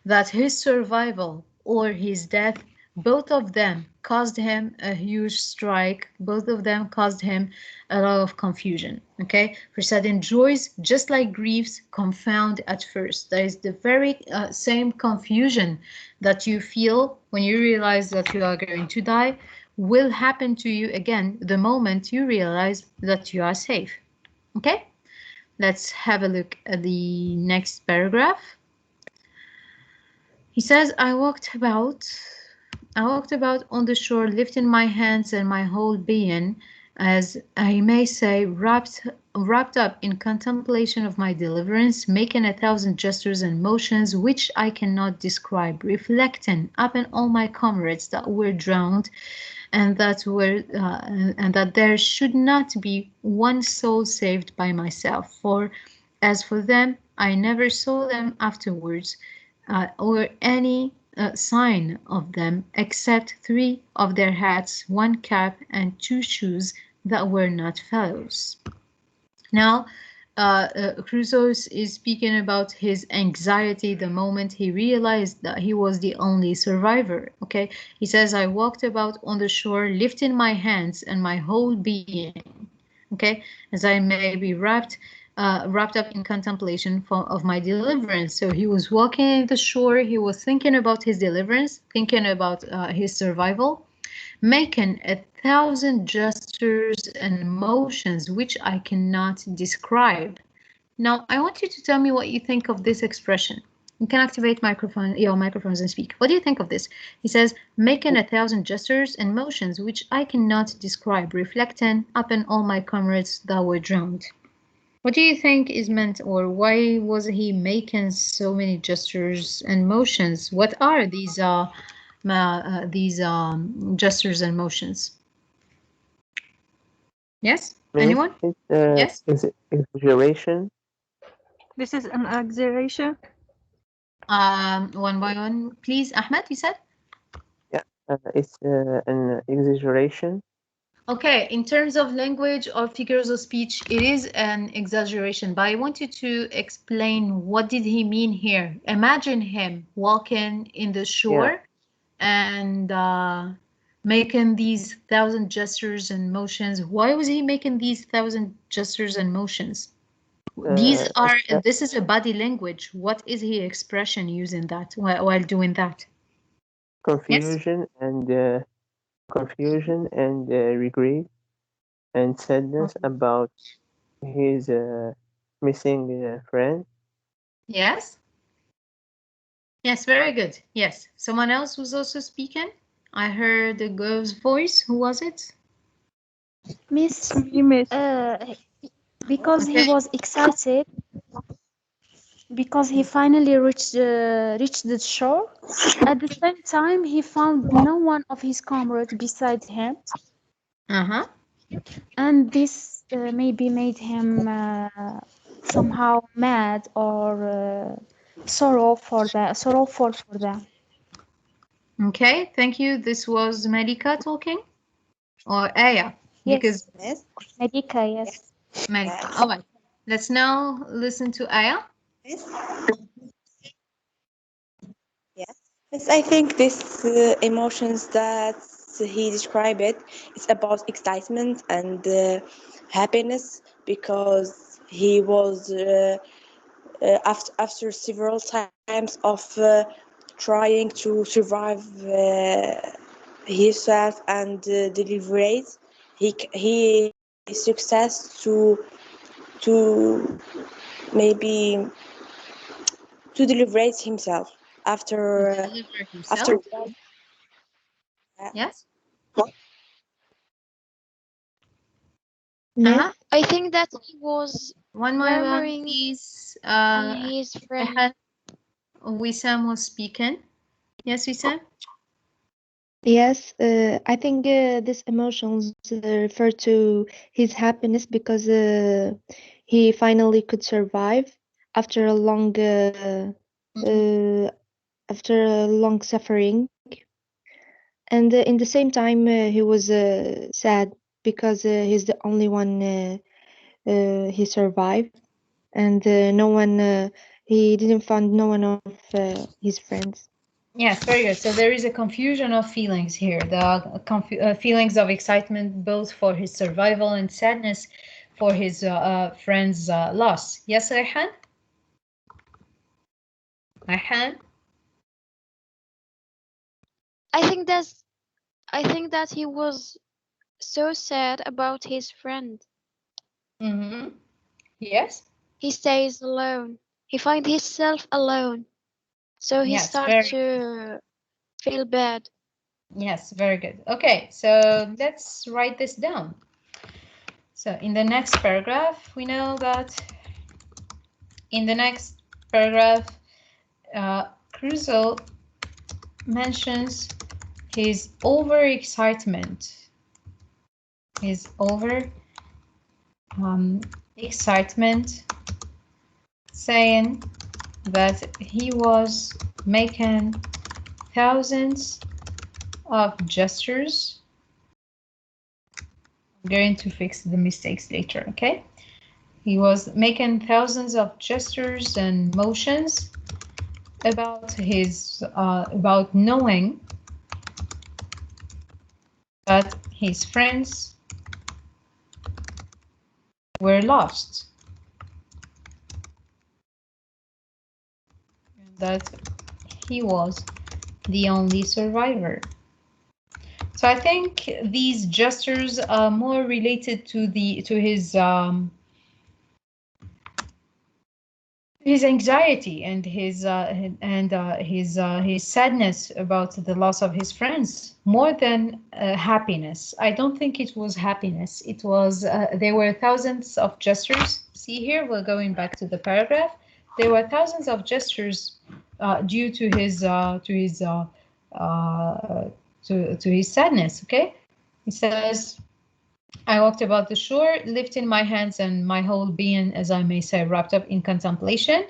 That his survival or his death, both of them caused him a huge strike. Both of them caused him a lot of confusion, okay? For sudden joys, just like griefs, confound at first. That is the very same confusion that you feel when you realize that you are going to die will happen to you again the moment you realize that you are safe. Okay, let's have a look at the next paragraph. He says, I walked about on the shore, lifting my hands and my whole being, as I may say, wrapped up in contemplation of my deliverance, making 1,000 gestures and motions which I cannot describe, reflecting upon all my comrades that were drowned, and that there should not be one soul saved by myself. For as for them, I never saw them afterwards, or any sign of them, except 3 of their hats, 1 cap, and 2 shoes that were not fellows. Now, Crusoe is speaking about his anxiety the moment he realized that he was the only survivor. Okay, he says, I walked about on the shore, lifting my hands and my whole being. Okay, as I may be wrapped up in contemplation of my deliverance. So he was walking the shore. He was thinking about his deliverance, thinking about his survival, making 1,000 gestures and motions which I cannot describe. Now, I want you to tell me what you think of this expression. You can activate your microphones and speak. What do you think of this? He says, making 1,000 gestures and motions which I cannot describe, reflecting upon all my comrades that were drowned. What do you think is meant, or why was he making so many gestures and motions? What are these gestures and motions? Yes? Anyone? Yes? Is it exaggeration? This is an exaggeration. One by one, please. Ahmed, you said? Yeah, it's an exaggeration. Okay, in terms of language or figures of speech, it is an exaggeration, but I want you to explain what did he mean here. Imagine him walking in the shore and making these 1,000 gestures and motions. Why was he making these 1,000 gestures and motions? These are, except this is a body language. What is he expression using that while doing that? Yes? confusion and regret and sadness about his missing friend. Yes? Yes, very good. Yes. Someone else was also speaking. I heard the girl's voice. Who was it? Miss, Miss. because he Okay. was excited because he finally reached the shore. At the same time, he found no one of his comrades beside him, Uh-huh. and this maybe made him somehow mad or sorrowful for them. Okay, thank you. This was Malika talking or Aya? Because Yes, Medica, yes. Malika. All right. Let's now listen to Aya. Yes. Yes, I think this emotions that he described it's about excitement and happiness because he was after several times of trying to survive himself and deliberate he success to maybe to deliberate himself To after deliver after himself. Yes? Miss, Uh-huh. I think that he was One moment, murmuring please. on his I friend. had Wissam was speaking. Yes, Wissam? Yes, I think these emotions refer to his happiness because he finally could survive after a long after a long suffering, and in the same time he was sad because he's the only one he survived, and no one he didn't find no one of his friends. Yes, very good. So there is a confusion of feelings here. The feelings of excitement both for his survival and sadness for his friend's loss. Yes, Ayhan? Ayhan? I think that he was so sad about his friend. Mm-hmm. Yes? He stays alone. He finds himself alone. So he Yes, starts to feel bad. yes, very good. Okay, so let's write this down. So in the next paragraph, we know that in the next paragraph, Crusoe mentions his overexcitement. His excitement, saying that he was making thousands of gestures. I'm going to fix the mistakes later, okay? He was making thousands of gestures and motions about his about knowing that his friends were lost, and that he was the only survivor. So I think these gestures are more related to his anxiety and his sadness about the loss of his friends more than happiness. I don't think it was happiness. It was there were thousands of gestures. See here, we're going back to the paragraph. There were thousands of gestures due to his sadness. Okay, he says, I walked about the shore, lifting my hands and my whole being, as I may say, wrapped up in contemplation,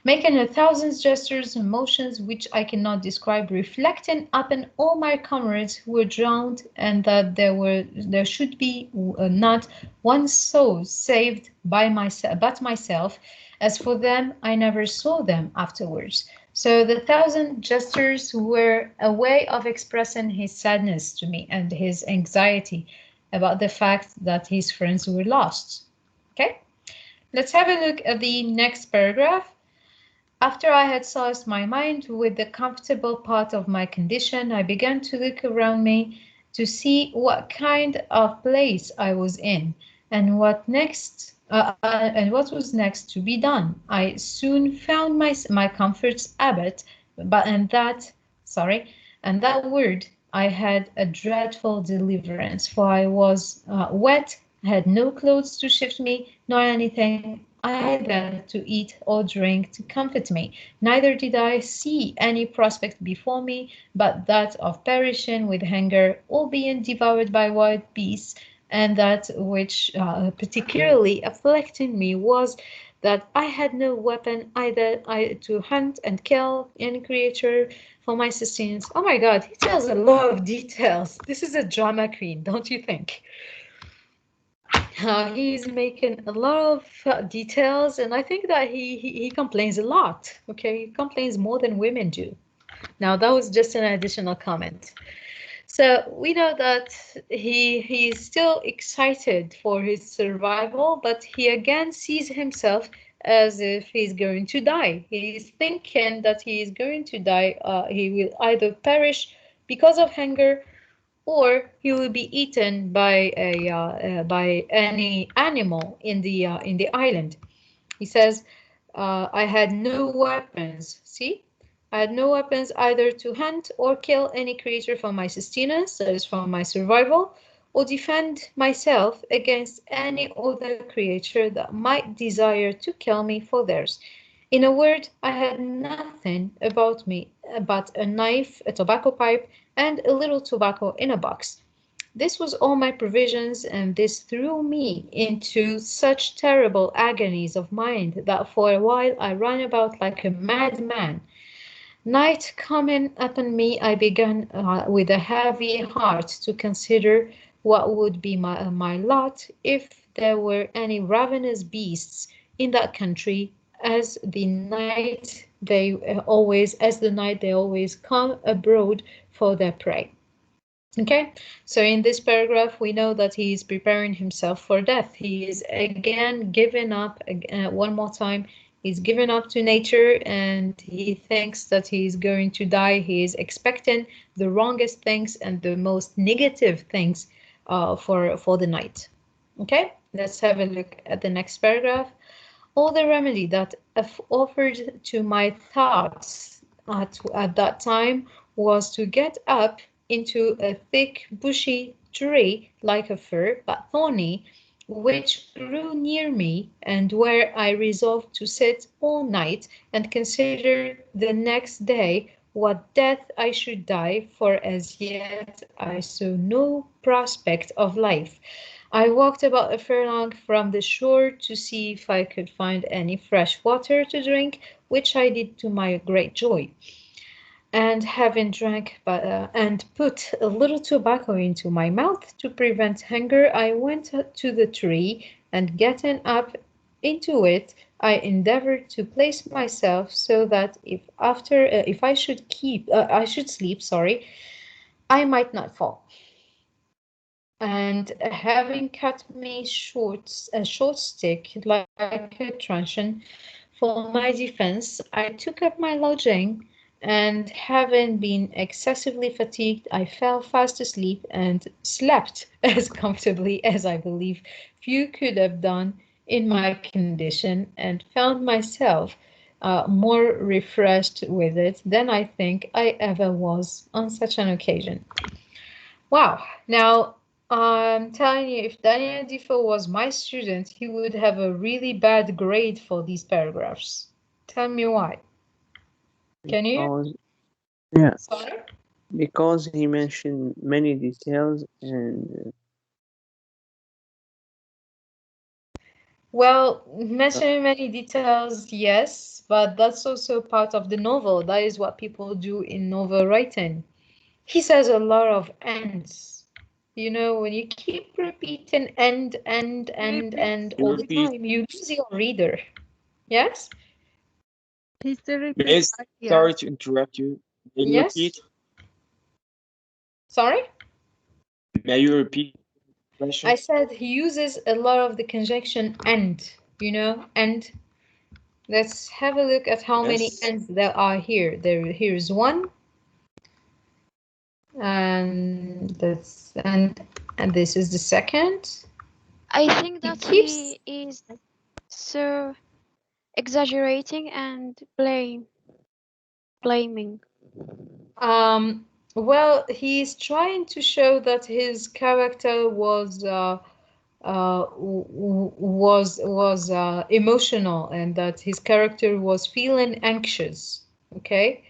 making a thousand gestures and motions which I cannot describe, reflecting upon all my comrades who were drowned, and that there should be not one soul saved by myself, but myself. As for them, I never saw them afterwards. So the thousand gestures were a way of expressing his sadness to me and his anxiety about the fact that his friends were lost. Okay, Let's have a look at the next paragraph. After I had soothed my mind with the comfortable part of my condition, I began to look around me to see what kind of place I was in and what was next to be done. I soon found my comforts abbot, and that word I had a dreadful deliverance, for I was wet, had no clothes to shift me, nor anything either to eat or drink to comfort me. Neither did I see any prospect before me but that of perishing with hunger, or being devoured by wild beasts. And that which particularly afflicted me was that I had no weapon either to hunt and kill any creature for my sustenance. Oh my God, he tells a lot of details. This is a drama queen, don't you think? He's making a lot of details, and I think that he complains a lot. Okay, he complains more than women do. Now that was just an additional comment. So we know that he's still excited for his survival, but he again sees himself as if he's going to die. He's thinking that he is going to die. He will either perish because of hunger or he will be eaten by any animal in the island. He says, "I had no weapons." See, I had no weapons either to hunt or kill any creature for my sustenance, that is, for my survival, or defend myself against any other creature that might desire to kill me for theirs. In a word, I had nothing about me but a knife, a tobacco pipe, and a little tobacco in a box. This was all my provisions, and this threw me into such terrible agonies of mind that for a while I ran about like a madman. Night coming upon me, I began with a heavy heart to consider what would be my lot if there were any ravenous beasts in that country, as the night they always come abroad for their prey. Okay, so in this paragraph, we know that he is preparing himself for death. He is again giving up, one more time, he's given up to nature and he thinks that he is going to die. He is expecting the wrongest things and the most negative things for the night. Okay, let's have a look at the next paragraph. All the remedy that offered to my thoughts at that time was to get up into a thick bushy tree like a fir, but thorny, which grew near me, and where I resolved to sit all night and consider the next day what death I should die, for as yet I saw no prospect of life. I walked about a furlong from the shore to see if I could find any fresh water to drink, which I did to my great joy. And having drank and put a little tobacco into my mouth to prevent hunger, I went to the tree, and getting up into it, I endeavored to place myself so that if I should sleep, I might not fall. And having cut me a short stick like a truncheon for my defense, I took up my lodging, and having been excessively fatigued, I fell fast asleep and slept as comfortably as I believe few could have done in my condition, and found myself more refreshed with it than I think I ever was on such an occasion. Wow. Now, I'm telling you, if Daniel Defoe was my student, he would have a really bad grade for these paragraphs. Tell me why. Can you hear? Because, yeah, Sorry? because he mentioned many details and Well, mentioning many details, yes, but that's also part of the novel. That is what people do in novel writing. He says a lot of ends. You know, when you keep repeating end You all the repeat, time, you lose your reader. Yes? Please to repeat Miss, idea. sorry to interrupt you. May you Yes? repeat? Sorry? May you repeat the question? I said he uses a lot of the conjunction and. you know, and let's have a look at how many Yes. ends there are here. Here's one, and this is the second. I think He that keeps he is so exaggerating and blaming. Well, he's trying to show that his character was emotional, and that his character was feeling anxious. Okay.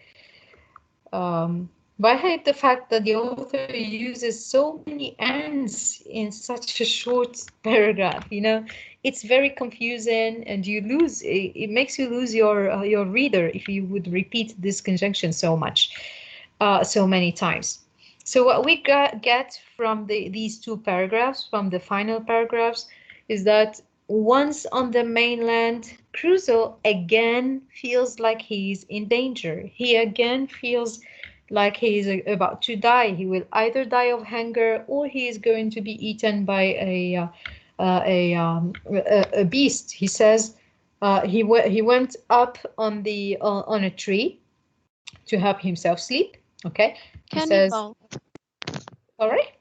But I hate the fact that the author uses so many ands in such a short paragraph. You know, it's very confusing, and you lose. It makes you lose your reader if you would repeat this conjunction so much, so many times. So what we get from these two paragraphs, from the final paragraphs, is that once on the mainland, Crusoe again feels like he's in danger. He again feels like he is about to die. He will either die of hunger, or he is going to be eaten by a beast. He says he went up on a tree to help himself sleep. Okay, he says, Cannibal. sorry.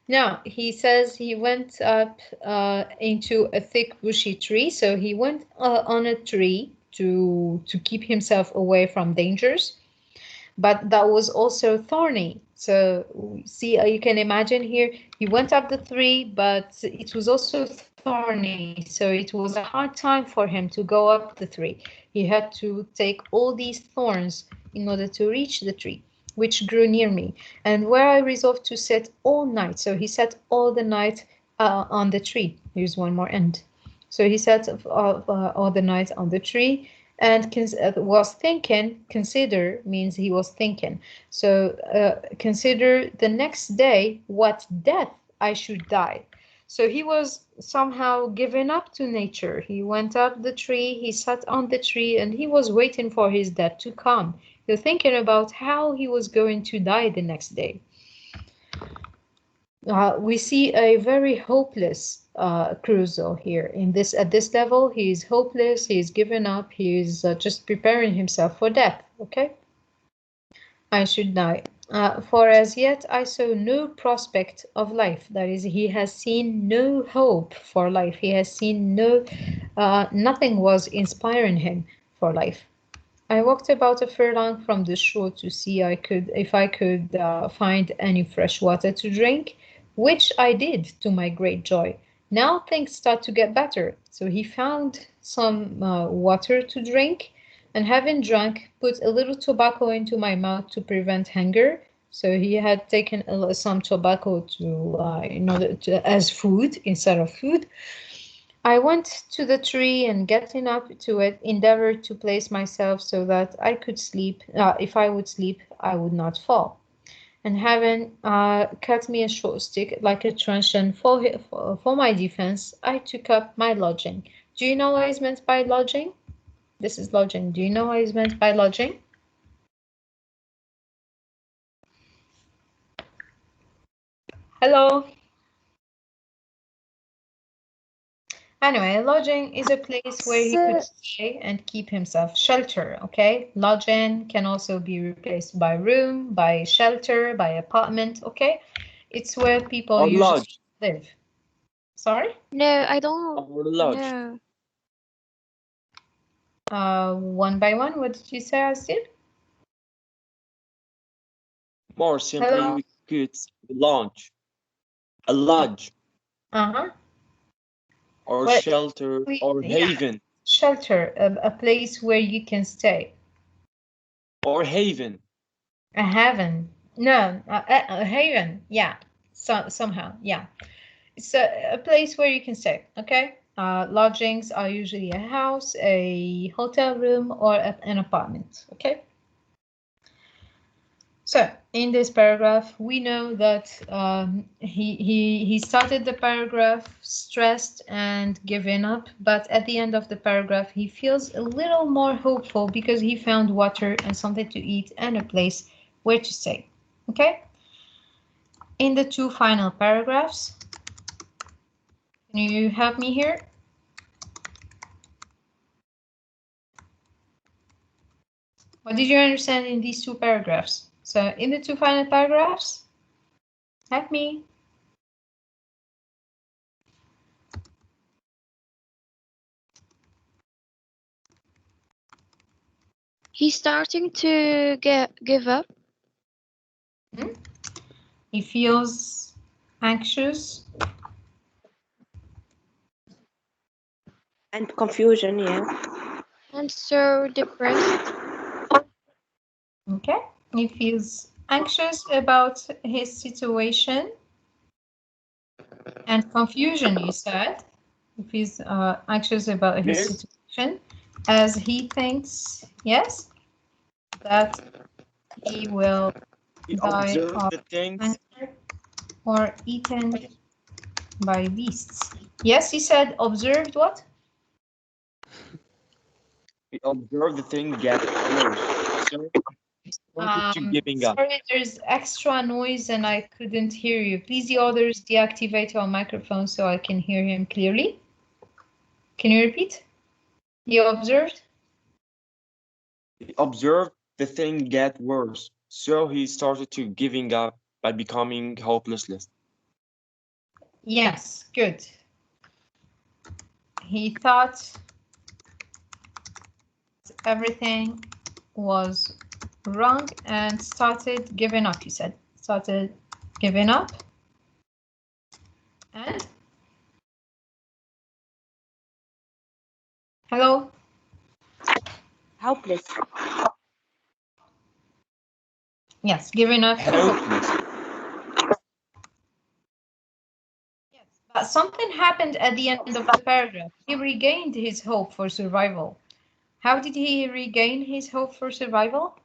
No, he says he went up into a thick bushy tree. So he went on a tree to keep himself away from dangers, but that was also thorny. So see, you can imagine here, he went up the tree, but it was also thorny. So it was a hard time for him to go up the tree. He had to take all these thorns in order to reach the tree, which grew near me, and where I resolved to sit all night. So he sat all the night on the tree. Here's one more end. So he sat all the night on the tree, and was thinking. Consider means he was thinking. So consider the next day what death I should die. So he was somehow given up to nature. He went up the tree, he sat on the tree, and he was waiting for his death to come. He was thinking about how he was going to die the next day. We see a very hopeless Crusoe here. At this level, he is hopeless. He is given up. He is just preparing himself for death. Okay, I should die. For as yet I saw no prospect of life. That is, he has seen no hope for life. He has seen nothing was inspiring him for life. I walked about a furlong from the shore to see if I could find any fresh water to drink, which I did to my great joy. Now things start to get better. So he found some water to drink, and having drunk, put a little tobacco into my mouth to prevent hunger. So he had taken some tobacco as food instead of food. I went to the tree, and getting up to it, endeavored to place myself so that I could sleep. If I would sleep, I would not fall. And having cut me a short stick like a truncheon for my defense, I took up my lodging. Do you know what is meant by lodging? This is lodging. Do you know what is meant by lodging? Hello. Anyway, lodging is a place where he could stay and keep himself shelter. Okay, lodging can also be replaced by room, by shelter, by apartment. Okay, it's where people Or usually lodge. live. Sorry? No, I don't Or lodge. know. One by one, what did you say, Astin? More simply, Hello? we could say lodge. A lodge. Uh-huh. Or Well, shelter or yeah, haven. shelter, a place where you can stay. Or haven. A haven. No, a haven. Yeah, somehow, yeah. It's a place where you can stay, okay? Lodgings are usually a house, a hotel room, or an apartment, okay? So in this paragraph, we know that he started the paragraph stressed and given up, but at the end of the paragraph, he feels a little more hopeful because he found water and something to eat and a place where to stay, okay? In the two final paragraphs, Can you help me here? What did you understand in these two paragraphs? So in the two final paragraphs, help me. He's starting to give up. He feels anxious. And confusion, yeah. And so depressed. Okay. He feels anxious about his situation and confusion, you said. He feels anxious about his situation as he thinks, yes, that he will die of hunger or eaten by beasts. Yes, he said observed what? He observed the thing get worse, so he started to giving up. Sorry, there's extra noise and I couldn't hear you. Please, the others, deactivate your microphone so I can hear him clearly. Can you repeat? You observed? He observed the thing get worse, so he started to giving up by becoming hopeless. Yes, good. He thought everything was wrong and started giving up, you said. Started giving up. And? Hello? Helpless. Yes, giving up. Helpless. Yes, but something happened at the end of the paragraph. He regained his hope for survival. How did he regain his hope for survival?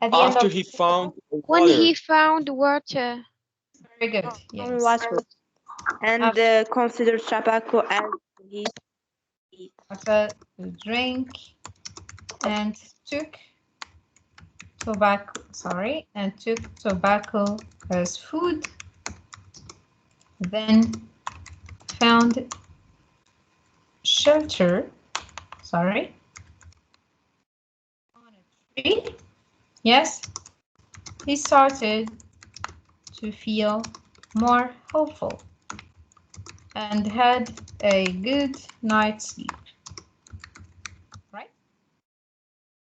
At the After end of he found water. When he found water. Very good. Yes. Water. And considered tobacco as his Water to drink and took tobacco. Sorry, and took tobacco as food. Then found shelter. Sorry. On a tree. Yes. He started to feel more hopeful and had a good night's sleep. Right?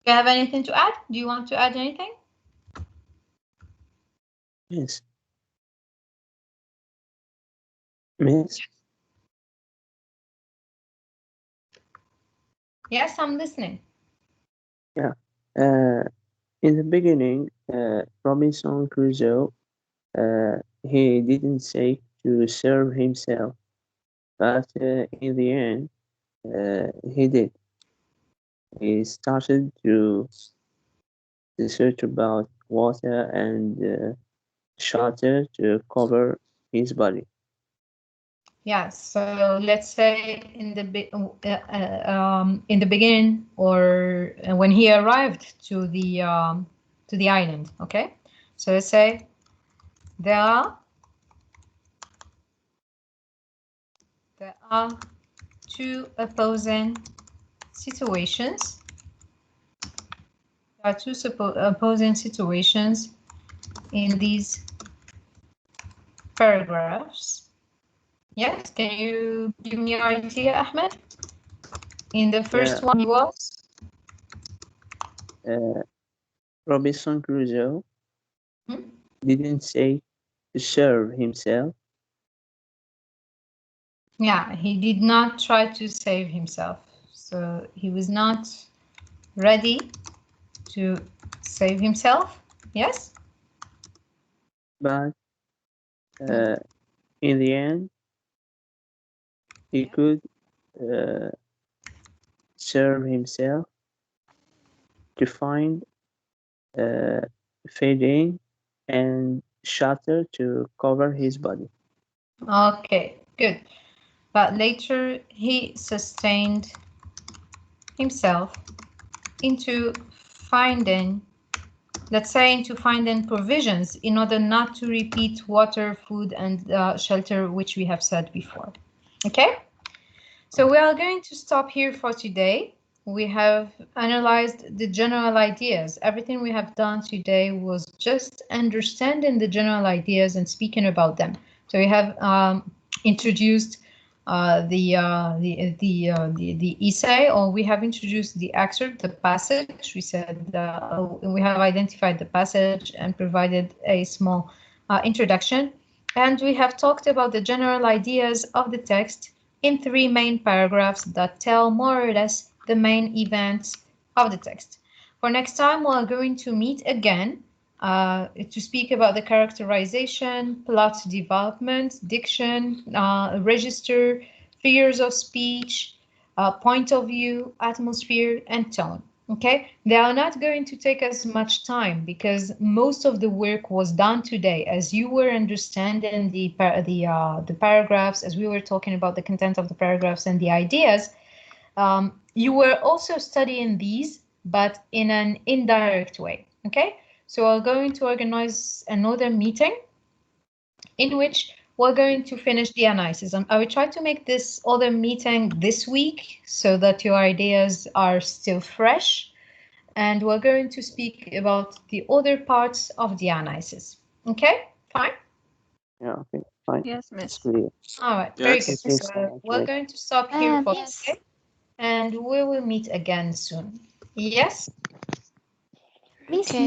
Do you have anything to add? Do you want to add anything? Yes. Miss? Yes, I'm listening. Yeah. In the beginning, Robinson Crusoe, he didn't say to serve himself, but in the end, he did. He started to search about water and shelter to cover his body. Yes, so let's say in the beginning or when he arrived to the island, okay? So let's say there are two opposing situations. There are two opposing situations in these paragraphs. Yes, can you give me an idea, Ahmed? In the first one was? Robinson Crusoe didn't say to serve himself. Yeah, he did not try to save himself. So he was not ready to save himself. Yes? But in the end, he could serve himself to find feeding and shelter to cover his body. Okay, good. But later he sustained himself into finding let's say into finding provisions in order not to repeat water, food, and shelter, which we have said before. Okay? So we are going to stop here for today. We have analyzed the general ideas. Everything we have done today was just understanding the general ideas and speaking about them. So we have introduced the essay, or we have introduced the excerpt, the passage. We said we have identified the passage and provided a small introduction. And we have talked about the general ideas of the text in 3 main paragraphs that tell more or less the main events of the text. For next time, we're going to meet again to speak about the characterization, plot development, diction, register, figures of speech, point of view, atmosphere, and tone. Okay, they are not going to take us much time because most of the work was done today. As you were understanding the paragraphs, as we were talking about the content of the paragraphs and the ideas, you were also studying these, but in an indirect way. Okay, so we're going to organize another meeting in which we're going to finish the analysis. I will try to make this other meeting this week so that your ideas are still fresh. And we're going to speak about the other parts of the analysis. Okay, fine? Yeah, okay, fine. Yes, It's miss. clear. All right, very good. Thank you so So much, we're Miss. going to stop here for Yes. today, and we will meet again soon. Yes? Miss, Okay.